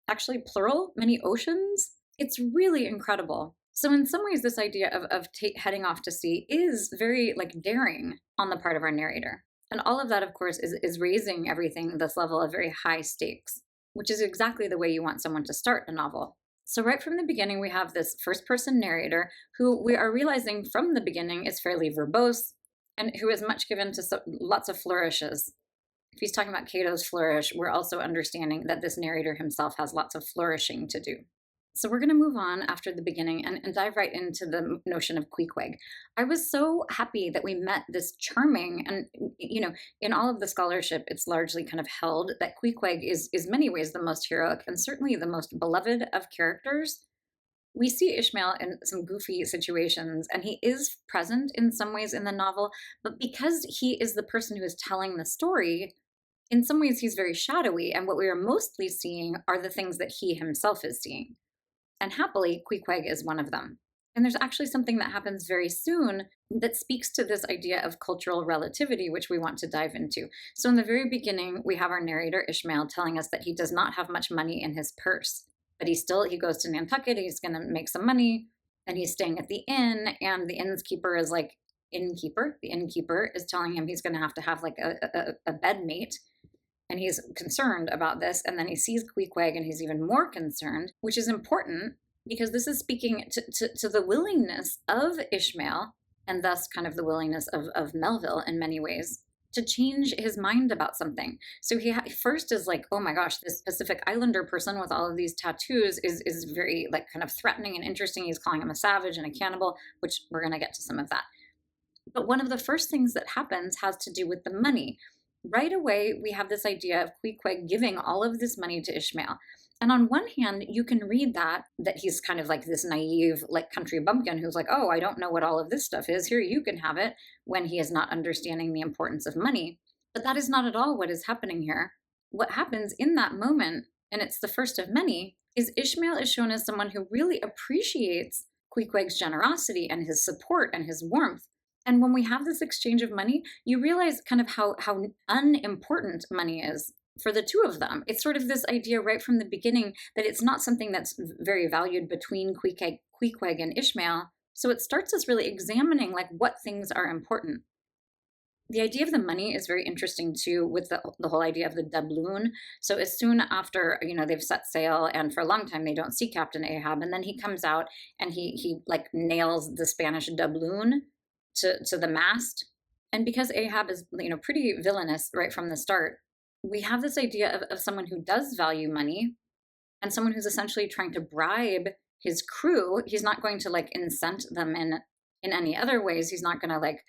Actually, plural, many oceans. It's really incredible. So in some ways, this idea of heading off to sea is very like daring on the part of our narrator. And all of that, of course, is raising everything this level of very high stakes, which is exactly the way you want someone to start a novel. So right from the beginning, we have this first-person narrator who we are realizing from the beginning is fairly verbose and who is much given to lots of flourishes. If he's talking about Cato's flourish, we're also understanding that this narrator himself has lots of flourishing to do. So we're going to move on after the beginning and dive right into the notion of Queequeg. I was so happy that we met this charming, and in all of the scholarship, it's largely kind of held that Queequeg is many ways the most heroic and certainly the most beloved of characters. We see Ishmael in some goofy situations, and he is present in some ways in the novel, but because he is the person who is telling the story, in some ways he's very shadowy, and what we are mostly seeing are the things that he himself is seeing. And happily, Queequeg is one of them. And there's actually something that happens very soon that speaks to this idea of cultural relativity, which we want to dive into. So, in the very beginning, we have our narrator Ishmael telling us that he does not have much money in his purse, but he goes to Nantucket, he's going to make some money, and he's staying at the inn, and the innkeeper is like, the innkeeper is telling him he's going to have like a bed mate, and he's concerned about this. And then he sees Queequeg and he's even more concerned, which is important because this is speaking to the willingness of Ishmael, and thus kind of the willingness of Melville in many ways, to change his mind about something. So he first is like, oh my gosh, this Pacific Islander person with all of these tattoos is very like kind of threatening and interesting. He's calling him a savage and a cannibal, which we're going to get to some of that. But one of the first things that happens has to do with the money. Right away, we have this idea of Queequeg giving all of this money to Ishmael. And on one hand, you can read that he's kind of like this naive, like country bumpkin who's like, oh, I don't know what all of this stuff is. Here, you can have it, when he is not understanding the importance of money. But that is not at all what is happening here. What happens in that moment, and it's the first of many, is Ishmael is shown as someone who really appreciates Queequeg's generosity and his support and his warmth. And when we have this exchange of money, you realize kind of how unimportant money is for the two of them. It's sort of this idea right from the beginning that it's not something that's very valued between Queequeg and Ishmael. So it starts us really examining like what things are important. The idea of the money is very interesting too, with the whole idea of the doubloon. So as soon after, they've set sail, and for a long time they don't see Captain Ahab, and then he comes out and he like nails the Spanish doubloon to the mast. And because Ahab is, pretty villainous right from the start, we have this idea of someone who does value money and someone who's essentially trying to bribe his crew. He's not going to like incent them in any other ways. He's not going to like,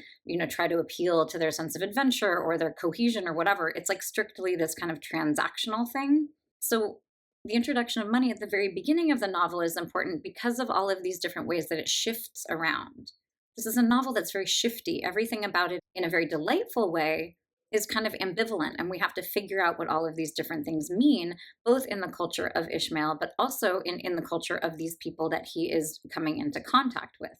try to appeal to their sense of adventure or their cohesion or whatever. It's like strictly this kind of transactional thing. So the introduction of money at the very beginning of the novel is important because of all of these different ways that it shifts around. This is a novel that's very shifty. Everything about it, in a very delightful way, is kind of ambivalent, and we have to figure out what all of these different things mean, both in the culture of Ishmael, but also in the culture of these people that he is coming into contact with.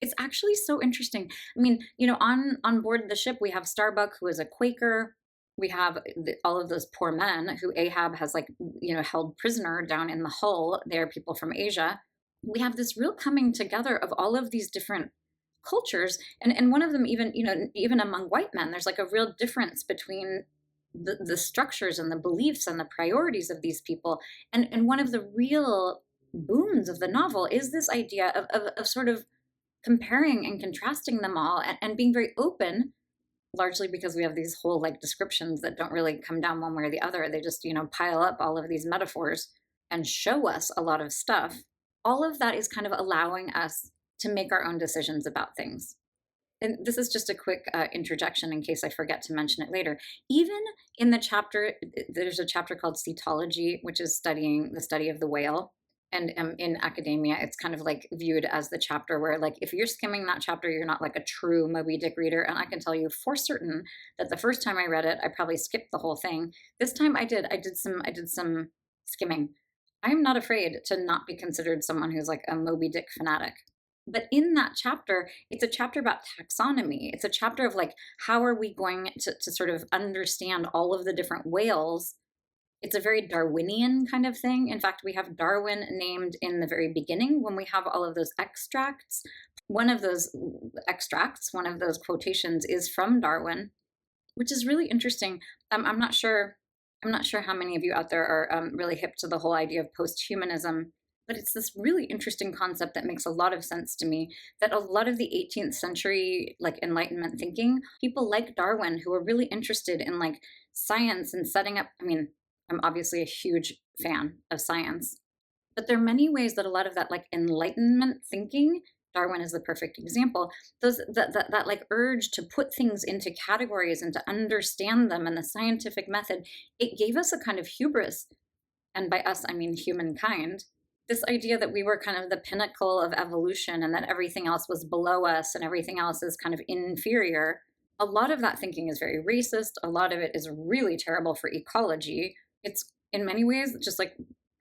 It's actually so interesting. I mean, on board the ship, we have Starbuck, who is a Quaker. We have all of those poor men who Ahab has held prisoner down in the hull. They are people from Asia. We have this real coming together of all of these different cultures, and one of them, even among white men, there's like a real difference between the structures and the beliefs and the priorities of these people. And one of the real boons of the novel is this idea of sort of comparing and contrasting them all, and being very open, largely because we have these whole like descriptions that don't really come down one way or the other. They just pile up all of these metaphors and show us a lot of stuff. All of that is kind of allowing us to make our own decisions about things. And this is just a quick interjection in case I forget to mention it later. Even in the chapter, there's a chapter called Cetology, which is studying the study of the whale. And in academia, it's kind of like viewed as the chapter where, like, if you're skimming that chapter, you're not like a true Moby Dick reader. And I can tell you for certain that the first time I read it, I probably skipped the whole thing. This time I did some skimming. I'm not afraid to not be considered someone who's like a Moby Dick fanatic. But in that chapter, it's a chapter about taxonomy. It's a chapter of like, how are we going to sort of understand all of the different whales? It's a very Darwinian kind of thing. In fact, we have Darwin named in the very beginning when we have all of those extracts. One of those extracts, one of those quotations is from Darwin, which is really interesting. I'm not sure how many of you out there are really hip to the whole idea of posthumanism. But it's this really interesting concept that makes a lot of sense to me, that a lot of the 18th century like Enlightenment thinking, people like Darwin who are really interested in like science and setting up, I'm obviously a huge fan of science, but there are many ways that a lot of that like Enlightenment thinking, Darwin is the perfect example, that like urge to put things into categories and to understand them, and the scientific method, it gave us a kind of hubris, and by us I mean humankind, this idea that we were kind of the pinnacle of evolution and that everything else was below us and everything else is kind of inferior. A lot of that thinking is very racist. A lot of it is really terrible for ecology. It's in many ways just like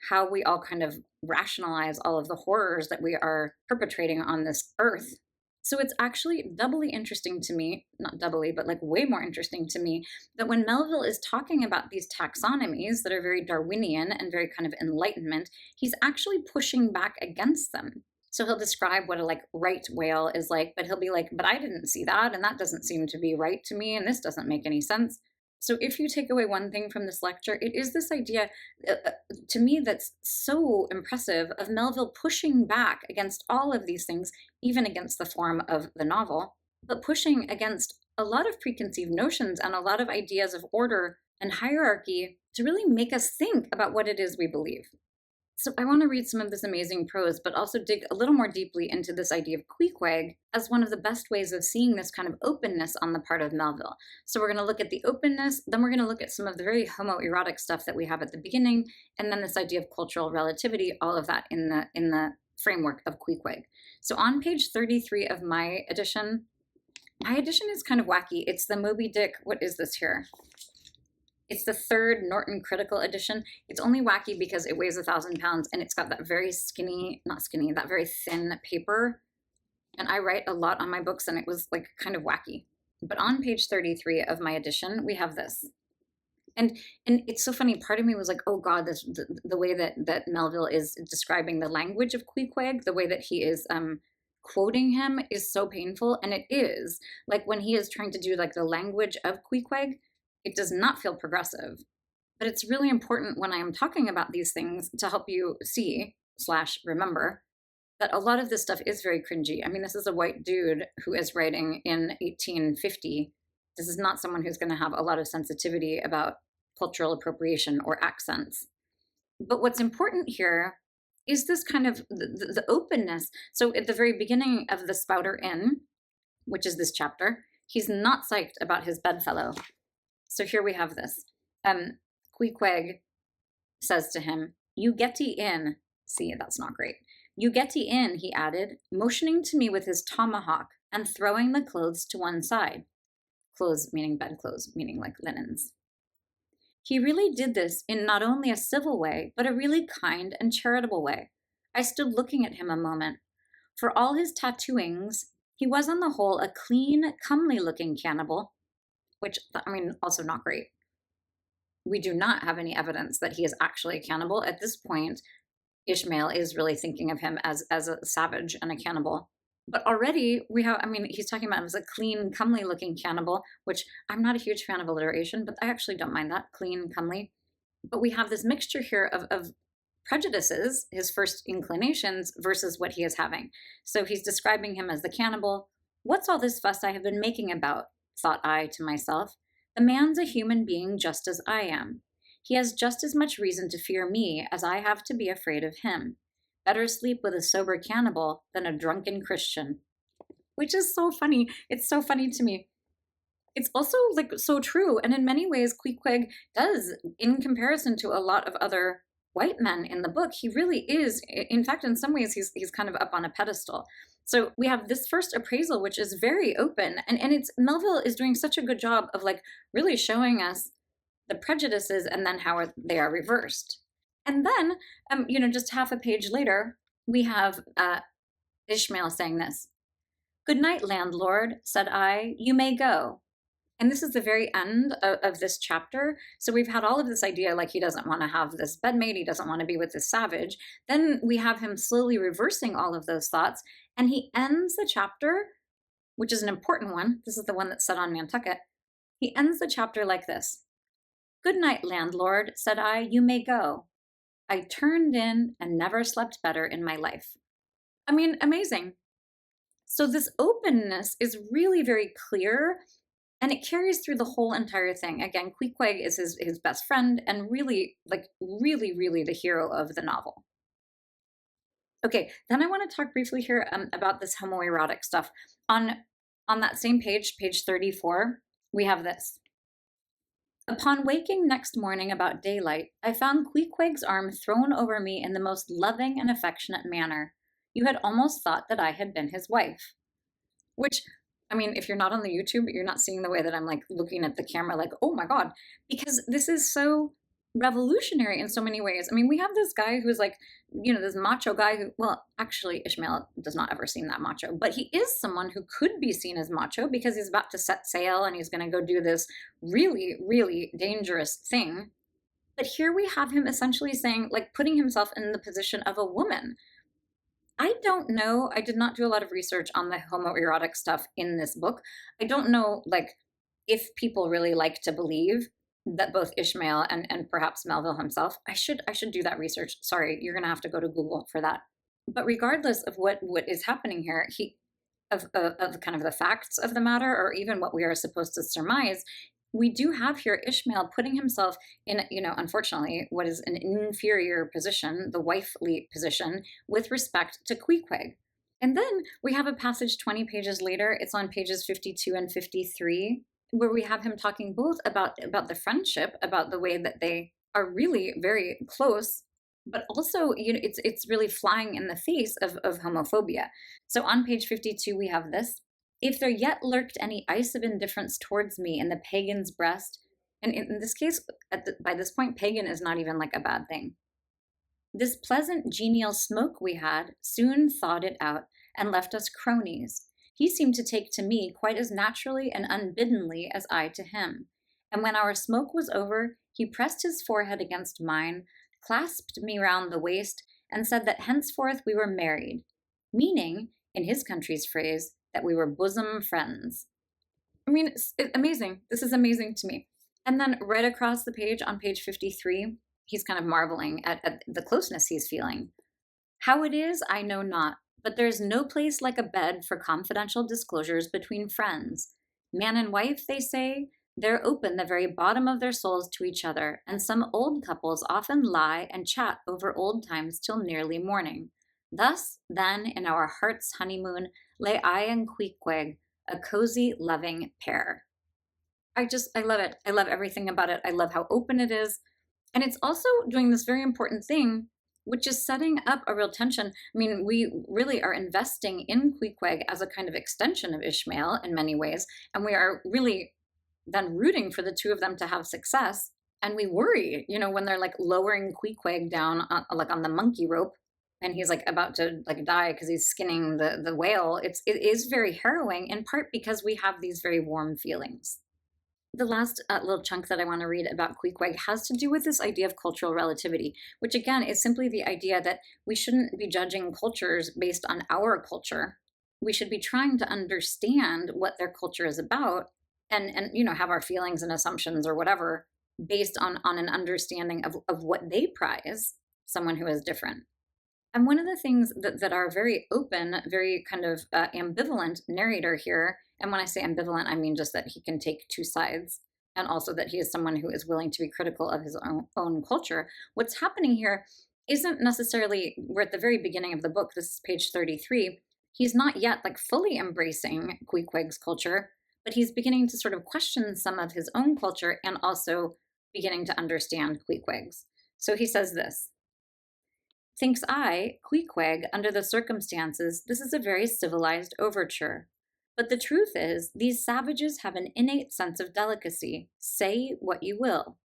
how we all kind of rationalize all of the horrors that we are perpetrating on this earth. So it's actually doubly interesting to me, not doubly, but like way more interesting to me, that when Melville is talking about these taxonomies that are very Darwinian and very kind of Enlightenment, he's actually pushing back against them. So he'll describe what a like right whale is like, but he'll be like, but I didn't see that, and that doesn't seem to be right to me, and this doesn't make any sense. So if you take away one thing from this lecture, it is this idea, to me, that's so impressive, of Melville pushing back against all of these things, even against the form of the novel, but pushing against a lot of preconceived notions and a lot of ideas of order and hierarchy to really make us think about what it is we believe. So I want to read some of this amazing prose, but also dig a little more deeply into this idea of Queequeg as one of the best ways of seeing this kind of openness on the part of Melville. So we're going to look at the openness, then we're going to look at some of the very homoerotic stuff that we have at the beginning, and then this idea of cultural relativity, all of that in the framework of Queequeg. So on page 33 of my edition is kind of wacky. It's the Moby Dick, what is this here? It's the third Norton Critical edition. It's only wacky because it weighs 1,000 pounds and it's got that very that very thin paper. And I write a lot on my books and it was like kind of wacky. But on page 33 of my edition, we have this. And it's so funny. Part of me was like, oh God, the way that Melville is describing the language of Queequeg, the way that he is quoting him is so painful. And it is. Like when he is trying to do like the language of Queequeg, it does not feel progressive, but it's really important when I am talking about these things to help you see / remember that a lot of this stuff is very cringy. I mean, this is a white dude who is writing in 1850. This is not someone who's going to have a lot of sensitivity about cultural appropriation or accents. But what's important here is this kind of the openness. So at the very beginning of The Spouter Inn, which is this chapter, he's not psyched about his bedfellow. So here we have this. Queequeg says to him, "You getty in." See, that's not great. "You getty in," he added, motioning to me with his tomahawk and throwing the clothes to one side. Clothes meaning bedclothes, meaning like linens. He really did this in not only a civil way, but a really kind and charitable way. I stood looking at him a moment. For all his tattooings, he was on the whole a clean, comely-looking cannibal, which, I mean, also not great. We do not have any evidence that he is actually a cannibal. At this point, Ishmael is really thinking of him as a savage and a cannibal. But already we have, I mean, he's talking about him as a clean, comely looking cannibal, which I'm not a huge fan of alliteration, but I actually don't mind that, clean, comely. But we have this mixture here of prejudices, his first inclinations, versus what he is having. So he's describing him as the cannibal. What's all this fuss I have been making about? Thought I to myself. The man's a human being just as I am. He has just as much reason to fear me as I have to be afraid of him. Better sleep with a sober cannibal than a drunken Christian. Which is so funny. It's so funny to me. It's also like so true. And in many ways, Queequeg does, in comparison to a lot of other white men in the book, he really is. In fact, in some ways, he's kind of up on a pedestal. So we have this first appraisal, which is very open, and it's Melville is doing such a good job of like really showing us the prejudices and then how they are reversed. And then, just half a page later, we have Ishmael saying this. "Good night, landlord," said I. "You may go." And this is the very end of this chapter. So we've had all of this idea, like he doesn't want to have this bedmate, he doesn't want to be with this savage. Then we have him slowly reversing all of those thoughts. And he ends the chapter, which is an important one. This is the one that's set on Nantucket. He ends the chapter like this. "Good night, landlord," said I. "You may go. I turned in and never slept better in my life." I mean, amazing. So this openness is really very clear. And it carries through the whole entire thing. Again, Queequeg is his best friend and really the hero of the novel. Okay, then I want to talk briefly here about this homoerotic stuff. On that same page, page 34, we have this. "Upon waking next morning about daylight, I found Queequeg's arm thrown over me in the most loving and affectionate manner. You had almost thought that I had been his wife." Which, I mean, if you're not on the YouTube, you're not seeing the way that I'm like looking at the camera like, oh my God, because this is so revolutionary in so many ways. I mean, we have this guy who's like, this macho guy who, well, actually, Ishmael does not ever seem that macho, but he is someone who could be seen as macho because he's about to set sail and he's going to go do this really, really dangerous thing. But here we have him essentially saying, like, putting himself in the position of a woman. I don't know. I did not do a lot of research on the homoerotic stuff in this book. I don't know, like, if people really like to believe that both Ishmael and perhaps Melville himself. I should do that research. Sorry, you're gonna have to go to Google for that. But regardless of what is happening here, of kind of the facts of the matter, or even what we are supposed to surmise, we do have here Ishmael putting himself in, unfortunately, what is an inferior position, the wifely position, with respect to Queequeg. And then we have a passage 20 pages later, it's on pages 52 and 53, where we have him talking both about the friendship, about the way that they are really very close, but also, it's really flying in the face of homophobia. So on page 52, we have this. If there yet lurked any ice of indifference towards me in the pagan's breast, and in this case, by this point, pagan is not even like a bad thing. This pleasant, genial smoke we had soon thawed it out and left us cronies. He seemed to take to me quite as naturally and unbiddenly as I to him. And when our smoke was over, he pressed his forehead against mine, clasped me round the waist, and said that henceforth we were married, meaning, in his country's phrase, that we were bosom friends. I mean, it's amazing. This is amazing to me. And then right across the page on page 53, he's kind of marveling at the closeness he's feeling. How it is, I know not, but there's no place like a bed for confidential disclosures between friends. Man and wife, they say, they're open the very bottom of their souls to each other, and some old couples often lie and chat over old times till nearly morning. Thus, then, in our heart's honeymoon, lay I and Queequeg, a cozy, loving pair. I love it. I love everything about it. I love how open it is. And it's also doing this very important thing, which is setting up a real tension. I mean, we really are investing in Queequeg as a kind of extension of Ishmael in many ways, and we are really then rooting for the two of them to have success. And we worry, when they're like lowering Queequeg down like on the monkey rope, and he's like about to like die because he's skinning the whale. It is very harrowing, in part because we have these very warm feelings. The last little chunk that I want to read about Queequeg has to do with this idea of cultural relativity, which again is simply the idea that we shouldn't be judging cultures based on our culture. We should be trying to understand what their culture is about, and have our feelings and assumptions or whatever based on an understanding of what they prize, someone who is different. And one of the things that are very open, very kind of ambivalent narrator here, and when I say ambivalent, I mean just that he can take two sides, and also that he is someone who is willing to be critical of his own culture. What's happening here isn't necessarily, we're at the very beginning of the book, this is page 33, he's not yet like fully embracing Queequeg's culture, but he's beginning to sort of question some of his own culture and also beginning to understand Queequeg's. So he says this. Thinks I, Queequeg, under the circumstances, this is a very civilized overture. But the truth is, these savages have an innate sense of delicacy. Say what you will.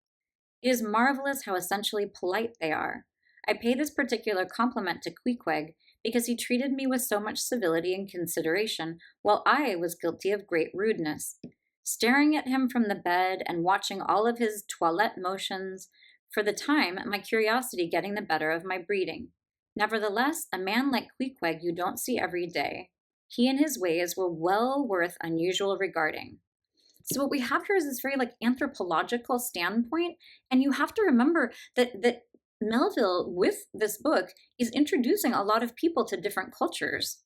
It is marvelous how essentially polite they are. I pay this particular compliment to Queequeg because he treated me with so much civility and consideration, while I was guilty of great rudeness. Staring at him from the bed and watching all of his toilette motions, for the time, my curiosity getting the better of my breeding. Nevertheless, a man like Queequeg you don't see every day. He and his ways were well worth unusual regarding. So what we have here is this very like anthropological standpoint, and you have to remember that Melville, with this book, is introducing a lot of people to different cultures.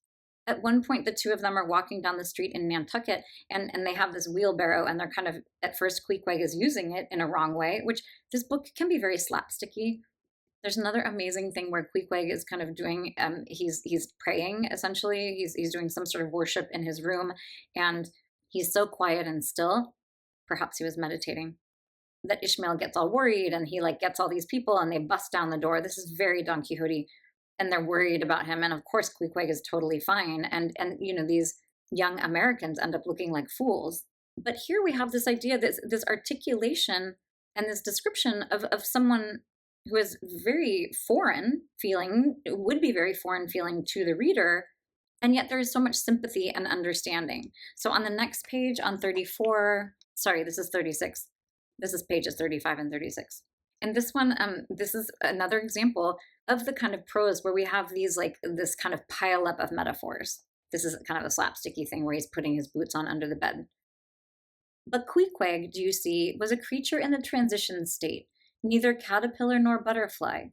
At one point, the two of them are walking down the street in Nantucket, and they have this wheelbarrow, and they're kind of, at first, Queequeg is using it in a wrong way, which this book can be very slapsticky. There's another amazing thing where Queequeg is kind of doing, he's praying, essentially. He's doing some sort of worship in his room, and he's so quiet and still, perhaps he was meditating, that Ishmael gets all worried, and he like gets all these people, and they bust down the door. This is very Don Quixote. And they're worried about him. And of course, Queequeg is totally fine. And these young Americans end up looking like fools. But here we have this idea, this articulation And this description of someone who is very foreign feeling, would be very foreign feeling to the reader, and yet there is so much sympathy and understanding. So on the next page, on 34, sorry, this is 36. This is pages 35 and 36. And this one, this is another example of the kind of prose where we have these like this kind of pile up of metaphors. This is kind of a slapsticky thing where he's putting his boots on under the bed. But Queequeg, do you see, was a creature in the transition state, neither caterpillar nor butterfly.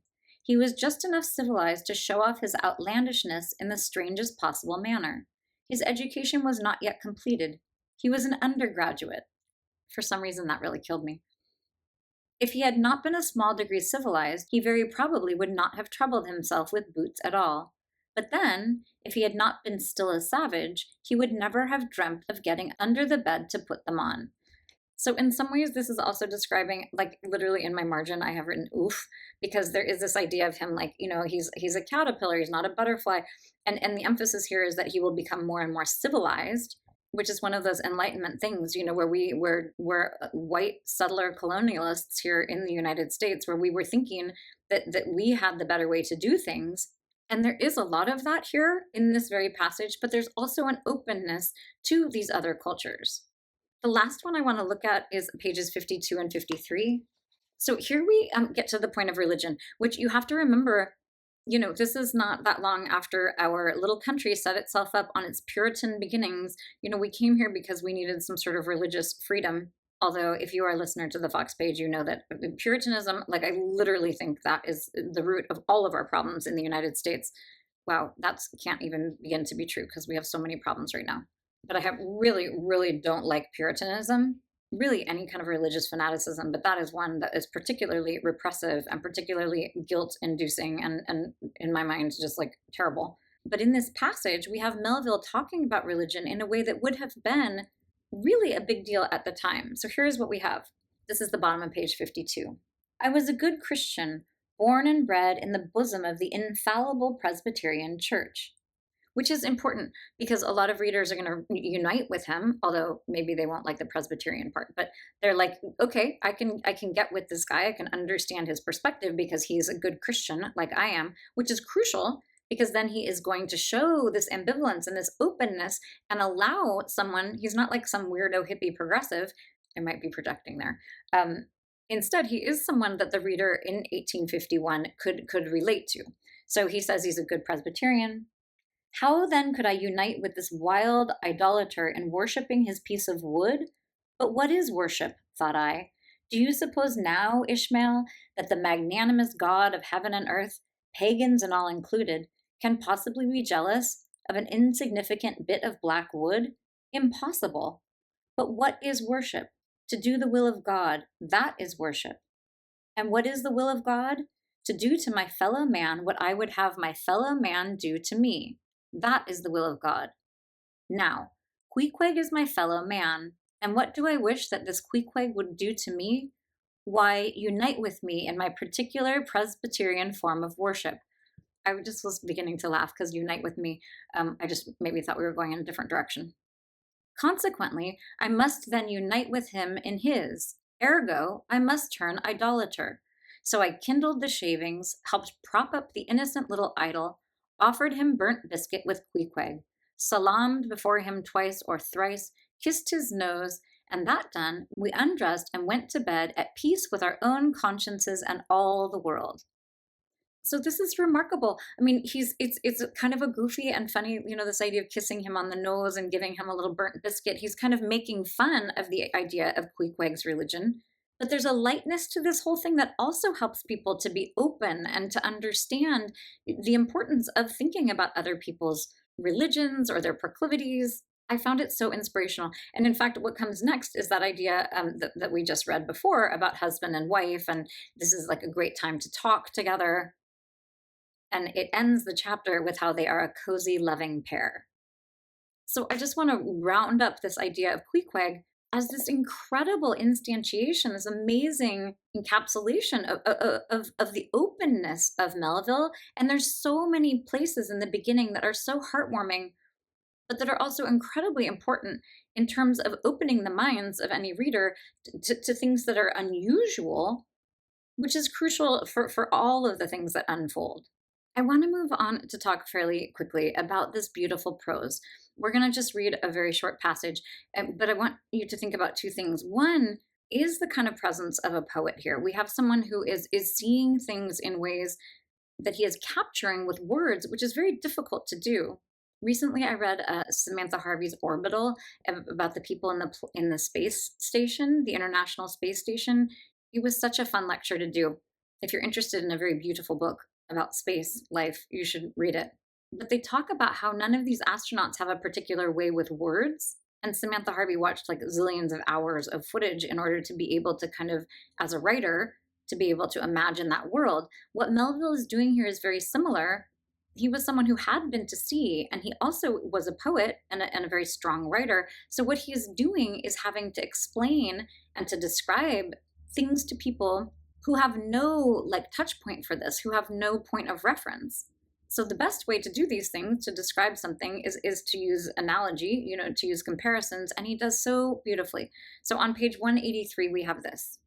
He was just enough civilized to show off his outlandishness in the strangest possible manner. His education was not yet completed. He was an undergraduate. For some reason, that really killed me. If he had not been a small degree civilized, he very probably would not have troubled himself with boots at all. But then, if he had not been still a savage, he would never have dreamt of getting under the bed to put them on. So in some ways, this is also describing, like literally in my margin, I have written oof, because there is this idea of him like, he's a caterpillar, he's not a butterfly. And the emphasis here is that he will become more and more civilized, which is one of those Enlightenment things, where we're white settler colonialists here in the United States, where we were thinking that we had the better way to do things. And there is a lot of that here in this very passage, but there's also an openness to these other cultures. The last one I want to look at is pages 52 and 53. So here we get to the point of religion, which you have to remember, this is not that long after our little country set itself up on its Puritan beginnings. We came here because we needed some sort of religious freedom. Although if you are a listener to the Fox page, you know that Puritanism, like I literally think that is the root of all of our problems in the United States. Wow, that can't even begin to be true because we have so many problems right now. But I have really don't like Puritanism, really any kind of religious fanaticism, but that is one that is particularly repressive and particularly guilt-inducing and in my mind, just like terrible. But in this passage, we have Melville talking about religion in a way that would have been really a big deal at the time. So here's what we have. This is the bottom of page 52. I was a good Christian, born and bred in the bosom of the infallible Presbyterian Church. Which is important because a lot of readers are going to unite with him, although maybe they won't like the Presbyterian part, but they're like, okay, I can get with this guy. I can understand his perspective because he's a good Christian like I am, which is crucial because then he is going to show this ambivalence and this openness and allow someone, he's not like some weirdo hippie progressive, I might be projecting there. Instead, he is someone that the reader in 1851 could relate to. So he says he's a good Presbyterian. How then could I unite with this wild idolater in worshipping his piece of wood? But what is worship, thought I? Do you suppose now, Ishmael, that the magnanimous God of heaven and earth, pagans and all included, can possibly be jealous of an insignificant bit of black wood? Impossible. But what is worship? To do the will of God, that is worship. And what is the will of God? To do to my fellow man what I would have my fellow man do to me. That is the will of God. Now, Queequeg is my fellow man, and what do I wish that this Queequeg would do to me? Why, unite with me in my particular Presbyterian form of worship. I just was beginning to laugh because unite with me, I just maybe thought we were going in a different direction. Consequently, I must then unite with him in his. Ergo, I must turn idolater. So I kindled the shavings, helped prop up the innocent little idol, offered him burnt biscuit with Queequeg, salaamed before him twice or thrice, kissed his nose, and that done, we undressed and went to bed at peace with our own consciences and all the world. So this is remarkable. I mean, it's kind of a goofy and funny, this idea of kissing him on the nose and giving him a little burnt biscuit. He's kind of making fun of the idea of Queequeg's religion. But there's a lightness to this whole thing that also helps people to be open and to understand the importance of thinking about other people's religions or their proclivities. I found it so inspirational. And in fact, what comes next is that idea that we just read before about husband and wife, and this is like a great time to talk together. And it ends the chapter with how they are a cozy, loving pair. So I just want to round up this idea of Queequeg as this incredible instantiation, this amazing encapsulation of the openness of Melville. And there's so many places in the beginning that are so heartwarming. but that are also incredibly important in terms of opening the minds of any reader to things that are unusual, which is crucial for all of the things that unfold. I want to move on to talk fairly quickly about this beautiful prose. We're going to just read a very short passage, but I want you to think about two things. One is the kind of presence of a poet here. We have someone who is seeing things in ways that he is capturing with words, which is very difficult to do. Recently, I read Samantha Harvey's Orbital about the people in the space station, the International Space Station. It was such a fun lecture to do. If you're interested in a very beautiful book about space life, you should read it. But they talk about how none of these astronauts have a particular way with words. And Samantha Harvey watched like zillions of hours of footage in order to be able to kind of, as a writer, to be able to imagine that world. What Melville is doing here is very similar. He was someone who had been to sea, and he also was a poet and a very strong writer. So what he is doing is having to explain and to describe things to people who have no like touch point for this, who have no point of reference. So the best way to do these things, to describe something, is to use analogy, to use comparisons, and he does so beautifully. So on page 183, we have this.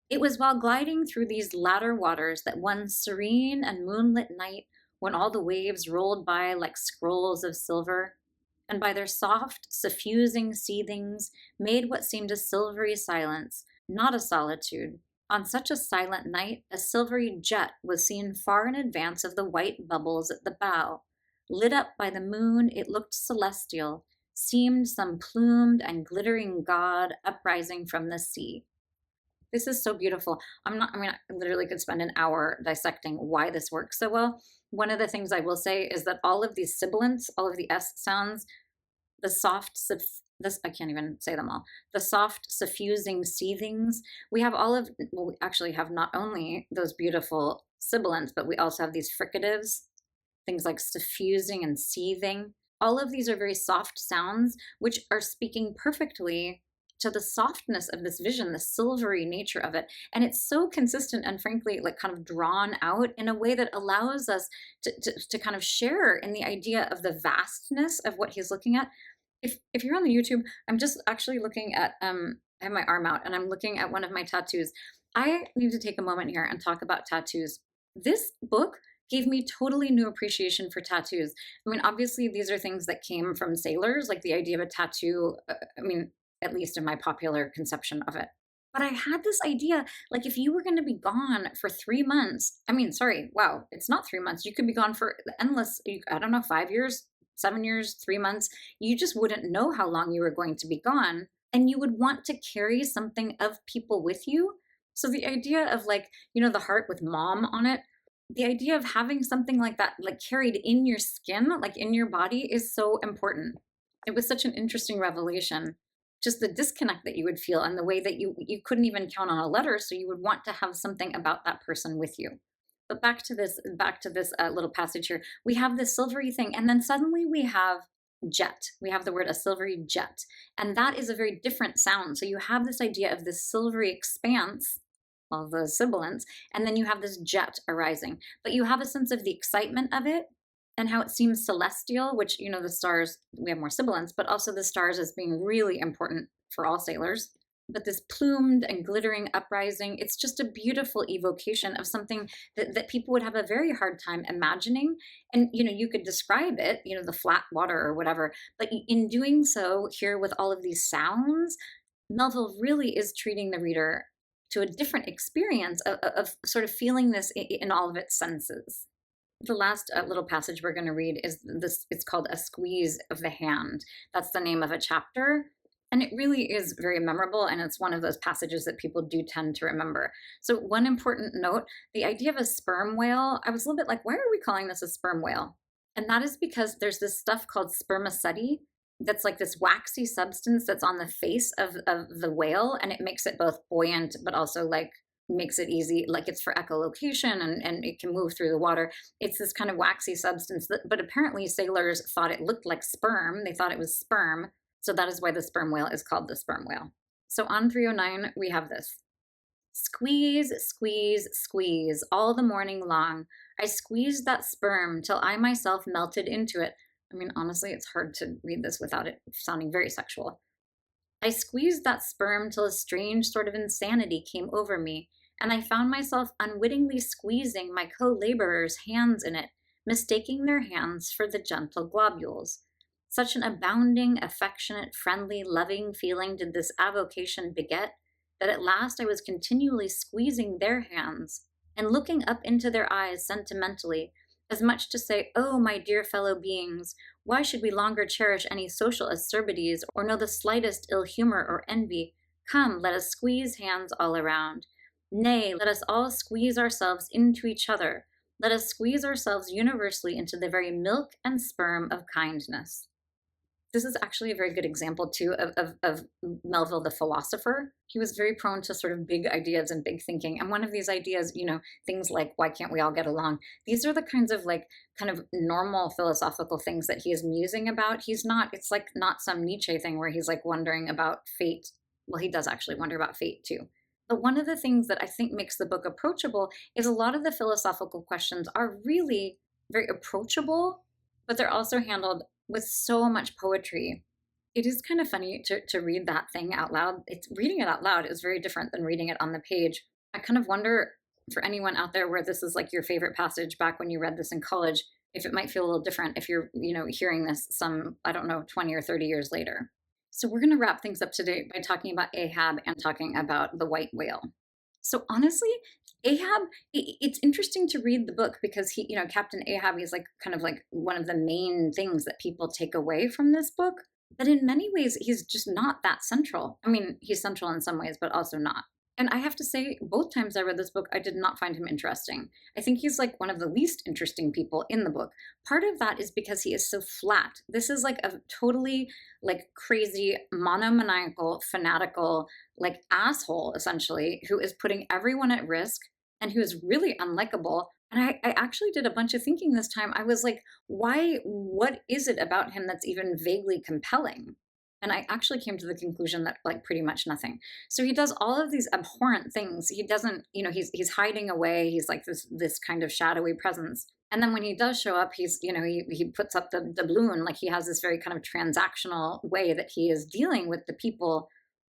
It was while gliding through these latter waters that one serene and moonlit night, when all the waves rolled by like scrolls of silver, and by their soft, suffusing seethings made what seemed a silvery silence, not a solitude. On such a silent night, a silvery jet was seen far in advance of the white bubbles at the bow. Lit up by the moon, it looked celestial, seemed some plumed and glittering god uprising from the sea. This is so beautiful. I literally could spend an hour dissecting why this works so well. One of the things I will say is that all of these sibilants, all of the S sounds, the soft, I can't even say them all, the soft, suffusing seethings, we actually have not only those beautiful sibilants, but we also have these fricatives, things like suffusing and seething. All of these are very soft sounds, which are speaking perfectly to the softness of this vision, the silvery nature of it. And it's so consistent and frankly, like kind of drawn out in a way that allows us to kind of share in the idea of the vastness of what he's looking at. If you're on the YouTube, I'm just actually looking at, I have my arm out and I'm looking at one of my tattoos. I need to take a moment here and talk about tattoos. This book gave me totally new appreciation for tattoos. Obviously these are things that came from sailors, like the idea of a tattoo, at least in my popular conception of it. But I had this idea, like if you were going to be gone for 3 months, it's not 3 months. You could be gone for endless, 5 years, 7 years, 3 months. You just wouldn't know how long you were going to be gone. And you would want to carry something of people with you. So the idea of the heart with mom on it, the idea of having something like that, like carried in your skin, like in your body, is so important. It was such an interesting revelation. Just the disconnect that you would feel and the way that you couldn't even count on a letter, so you would want to have something about that person with you. But back to this little passage here. We have this silvery thing, and then suddenly we have jet. We have the word a silvery jet, and that is a very different sound. So you have this idea of this silvery expanse, all the sibilants, and then you have this jet arising. But you have a sense of the excitement of it, and how it seems celestial, which, the stars, we have more sibilants, but also the stars as being really important for all sailors. But this plumed and glittering uprising, it's just a beautiful evocation of something that people would have a very hard time imagining. And, you could describe it, the flat water or whatever, but in doing so here with all of these sounds, Melville really is treating the reader to a different experience of sort of feeling this in all of its senses. The last little passage we're going to read is this. It's called A Squeeze of the Hand. That's the name of a chapter. And it really is very memorable. And it's one of those passages that people do tend to remember. So one important note, the idea of a sperm whale, I was a little bit like, why are we calling this a sperm whale? And that is because there's this stuff called spermaceti that's like this waxy substance that's on the face of the whale. And it makes it both buoyant, but also makes it easy, like it's for echolocation and it can move through the water. It's this kind of waxy substance, but apparently sailors thought it looked like sperm. They thought it was sperm. So that is why the sperm whale is called the sperm whale. So on 309, we have this. Squeeze, squeeze, squeeze, all the morning long. I squeezed that sperm till I myself melted into it. I mean, honestly, it's hard to read this without it sounding very sexual. I squeezed that sperm till a strange sort of insanity came over me, and I found myself unwittingly squeezing my co laborers' hands in it, mistaking their hands for the gentle globules. Such an abounding, affectionate, friendly, loving feeling did this avocation beget, that at last I was continually squeezing their hands and looking up into their eyes sentimentally, as much to say, "Oh, my dear fellow beings, why should we longer cherish any social acerbities or know the slightest ill humor or envy? Come, let us squeeze hands all around. Nay, let us all squeeze ourselves into each other. Let us squeeze ourselves universally into the very milk and sperm of kindness." This is actually a very good example, too, of Melville the philosopher. He was very prone to sort of big ideas and big thinking. And one of these ideas, things like, why can't we all get along? These are the kinds of like kind of normal philosophical things that he is musing about. It's like not some Nietzsche thing where he's like wondering about fate. Well, he does actually wonder about fate, too. But one of the things that I think makes the book approachable is a lot of the philosophical questions are really very approachable, but they're also handled with so much poetry. It is kind of funny to read that thing out loud. It's reading it out loud is very different than reading it on the page. I kind of wonder, for anyone out there where this is like your favorite passage back when you read this in college, if it might feel a little different if you're, hearing this some, I don't know, 20 or 30 years later. So we're going to wrap things up today by talking about Ahab and talking about the white whale. So honestly, Ahab, it's interesting to read the book because Captain Ahab is like kind of like one of the main things that people take away from this book. But in many ways, he's just not that central. I mean, he's central in some ways, but also not. And I have to say, both times I read this book, I did not find him interesting. I think he's like one of the least interesting people in the book. Part of that is because he is so flat. This is like a totally like crazy, monomaniacal, fanatical, like asshole, essentially, who is putting everyone at risk and who is really unlikable. And I actually did a bunch of thinking this time. I was like, what is it about him that's even vaguely compelling? And I actually came to the conclusion that like pretty much nothing. So he does all of these abhorrent things. He doesn't, he's hiding away. He's like this kind of shadowy presence. And then when he does show up, he puts up the doubloon. Like he has this very kind of transactional way that he is dealing with the people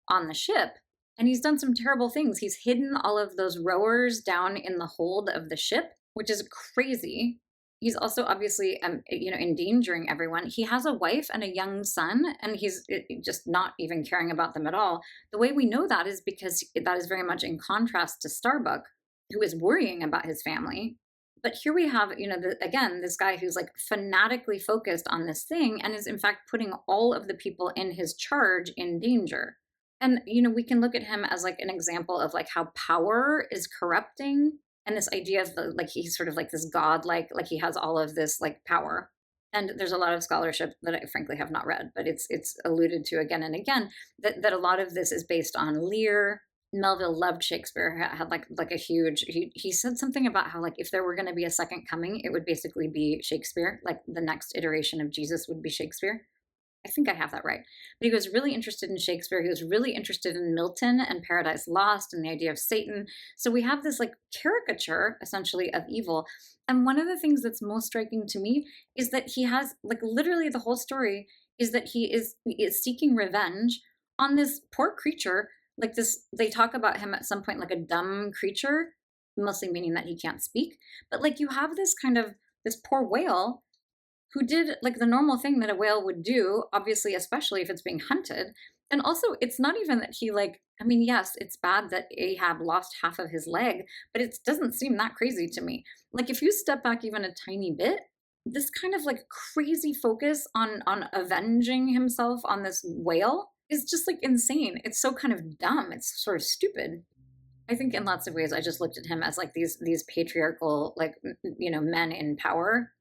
on the ship. And he's done some terrible things. He's hidden all of those rowers down in the hold of the ship, which is crazy. He's also obviously, endangering everyone. He has a wife and a young son, and he's just not even caring about them at all. The way we know that is because that is very much in contrast to Starbuck, who is worrying about his family. But here we have, again, this guy who's like fanatically focused on this thing and is in fact putting all of the people in his charge in danger. And, we can look at him as like an example of like how power is corrupting, and this idea of like he's sort of like this god, like he has all of this like power. And there's a lot of scholarship that I frankly have not read, but it's alluded to again and again that a lot of this is based on Lear. Melville loved Shakespeare, had like a huge, he said something about how like if there were going to be a second coming, it would basically be Shakespeare, like the next iteration of Jesus would be Shakespeare. I think I have that right. But he was really interested in Shakespeare. He was really interested in Milton and Paradise Lost and the idea of Satan. So we have this like caricature essentially of evil. And one of the things that's most striking to me is that he has like literally the whole story is that he is seeking revenge on this poor creature. Like this, they talk about him at some point like a dumb creature, mostly meaning that he can't speak. But like you have this kind of this poor whale who did like the normal thing that a whale would do, obviously, especially if it's being hunted. And also, it's not even that he like, I mean, yes, it's bad that Ahab lost half of his leg, but it doesn't seem that crazy to me. Like if you step back even a tiny bit, this kind of like crazy focus on avenging himself on this whale is just like insane. It's so kind of dumb. It's sort of stupid. I think in lots of ways, I just looked at him as like these patriarchal, like, men in power.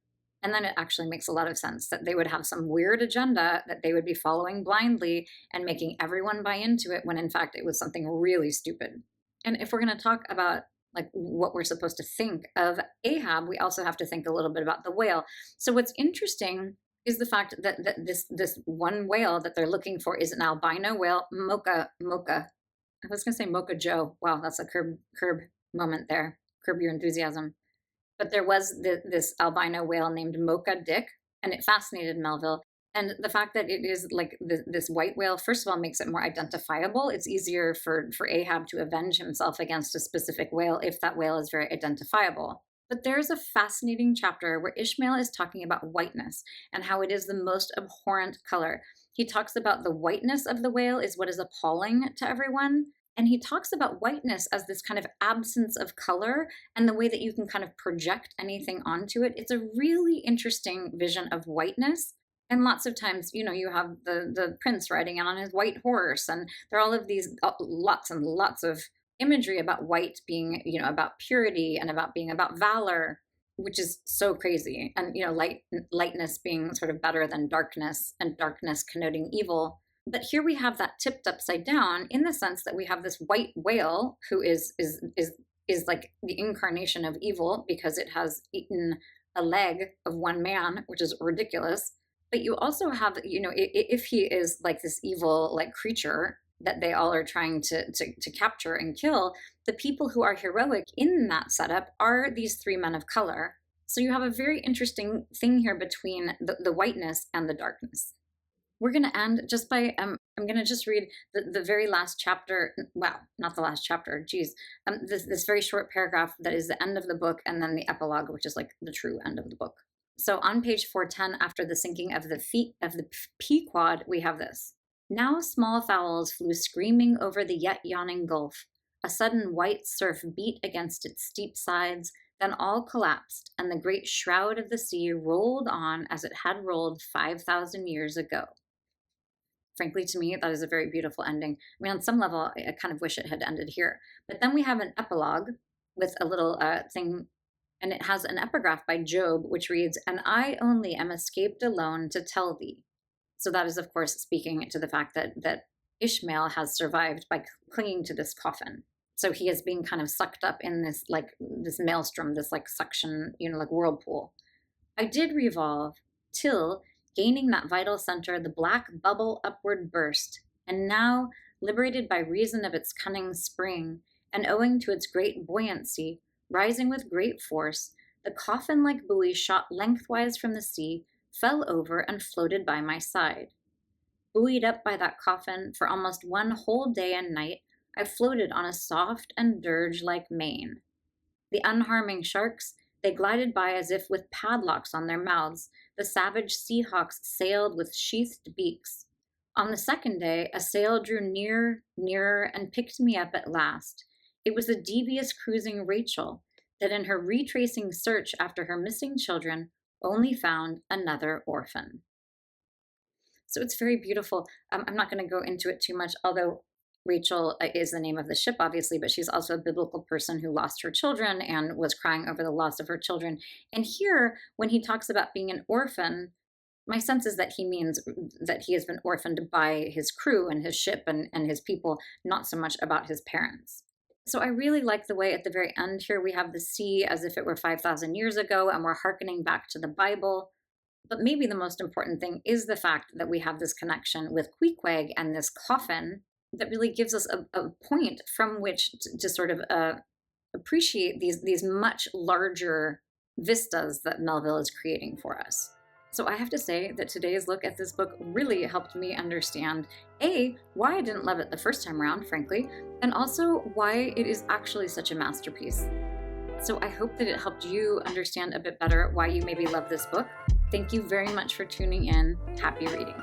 And then it actually makes a lot of sense that they would have some weird agenda that they would be following blindly and making everyone buy into it when in fact it was something really stupid. And if we're going to talk about like what we're supposed to think of Ahab, we also have to think a little bit about the whale. So what's interesting is the fact that this one whale that they're looking for is an albino whale, Mocha. I was going to say Mocha Joe. Wow, that's a curb moment there. Curb your enthusiasm. But there was this albino whale named Mocha Dick, and it fascinated Melville. And the fact that it is like this white whale, first of all, makes it more identifiable. It's easier for Ahab to avenge himself against a specific whale if that whale is very identifiable. But there's a fascinating chapter where Ishmael is talking about whiteness and how it is the most abhorrent color. He talks about the whiteness of the whale is what is appalling to everyone. And he talks about whiteness as this kind of absence of color and the way that you can kind of project anything onto it. It's a really interesting vision of whiteness. And lots of times, you know, you have the prince riding on his white horse, and there are all of these lots and lots of imagery about white being, you know, about purity and about being about valor, which is so crazy. And, you know, lightness being sort of better than darkness, and darkness connoting evil. But here we have that tipped upside down in the sense that we have this white whale who is like the incarnation of evil because it has eaten a leg of one man, which is ridiculous. But you also have, you know, if he is like this evil like creature that they all are trying to capture and kill, the people who are heroic in that setup are these three men of color. So you have a very interesting thing here between the whiteness and the darkness. We're going to end just by, I'm going to just read the very last chapter. Well, not the last chapter, geez. This very short paragraph that is the end of the book, and then the epilogue, which is like the true end of the book. So on page 410, after the sinking of the Pequod, we have this. Now small fowls flew screaming over the yet yawning gulf. A sudden white surf beat against its steep sides, then all collapsed, and the great shroud of the sea rolled on as it had rolled 5,000 years ago. Frankly, to me, that is a very beautiful ending. I mean, on some level, I kind of wish it had ended here. But then we have an epilogue with a little thing, and it has an epigraph by Job, which reads, "And I only am escaped alone to tell thee." So that is, of course, speaking to the fact that Ishmael has survived by clinging to this coffin. So he is being kind of sucked up in this maelstrom, this like suction, you know, like whirlpool. I did revolve till, gaining that vital center, the black bubble upward burst, and now, liberated by reason of its cunning spring, and owing to its great buoyancy, rising with great force, the coffin-like buoy shot lengthwise from the sea, fell over, and floated by my side. Buoyed up by that coffin for almost one whole day and night, I floated on a soft and dirge-like mane. The unharming sharks, they glided by as if with padlocks on their mouths. The savage sea hawks sailed with sheathed beaks. On the second day, a sail drew nearer, and picked me up at last. It was the devious cruising Rachel, that in her retracing search after her missing children, only found another orphan. So it's very beautiful. I'm not going to go into it too much, although Rachel is the name of the ship, obviously, but she's also a biblical person who lost her children and was crying over the loss of her children. And here, when he talks about being an orphan, my sense is that he means that he has been orphaned by his crew and his ship and his people, not so much about his parents. So I really like the way at the very end here we have the sea as if it were 5,000 years ago, and we're hearkening back to the Bible. But maybe the most important thing is the fact that we have this connection with Queequeg and this coffin that really gives us a point from which to sort of appreciate these much larger vistas that Melville is creating for us. So I have to say that today's look at this book really helped me understand, A, why I didn't love it the first time around, frankly, and also why it is actually such a masterpiece. So I hope that it helped you understand a bit better why you maybe love this book. Thank you very much for tuning in. Happy reading.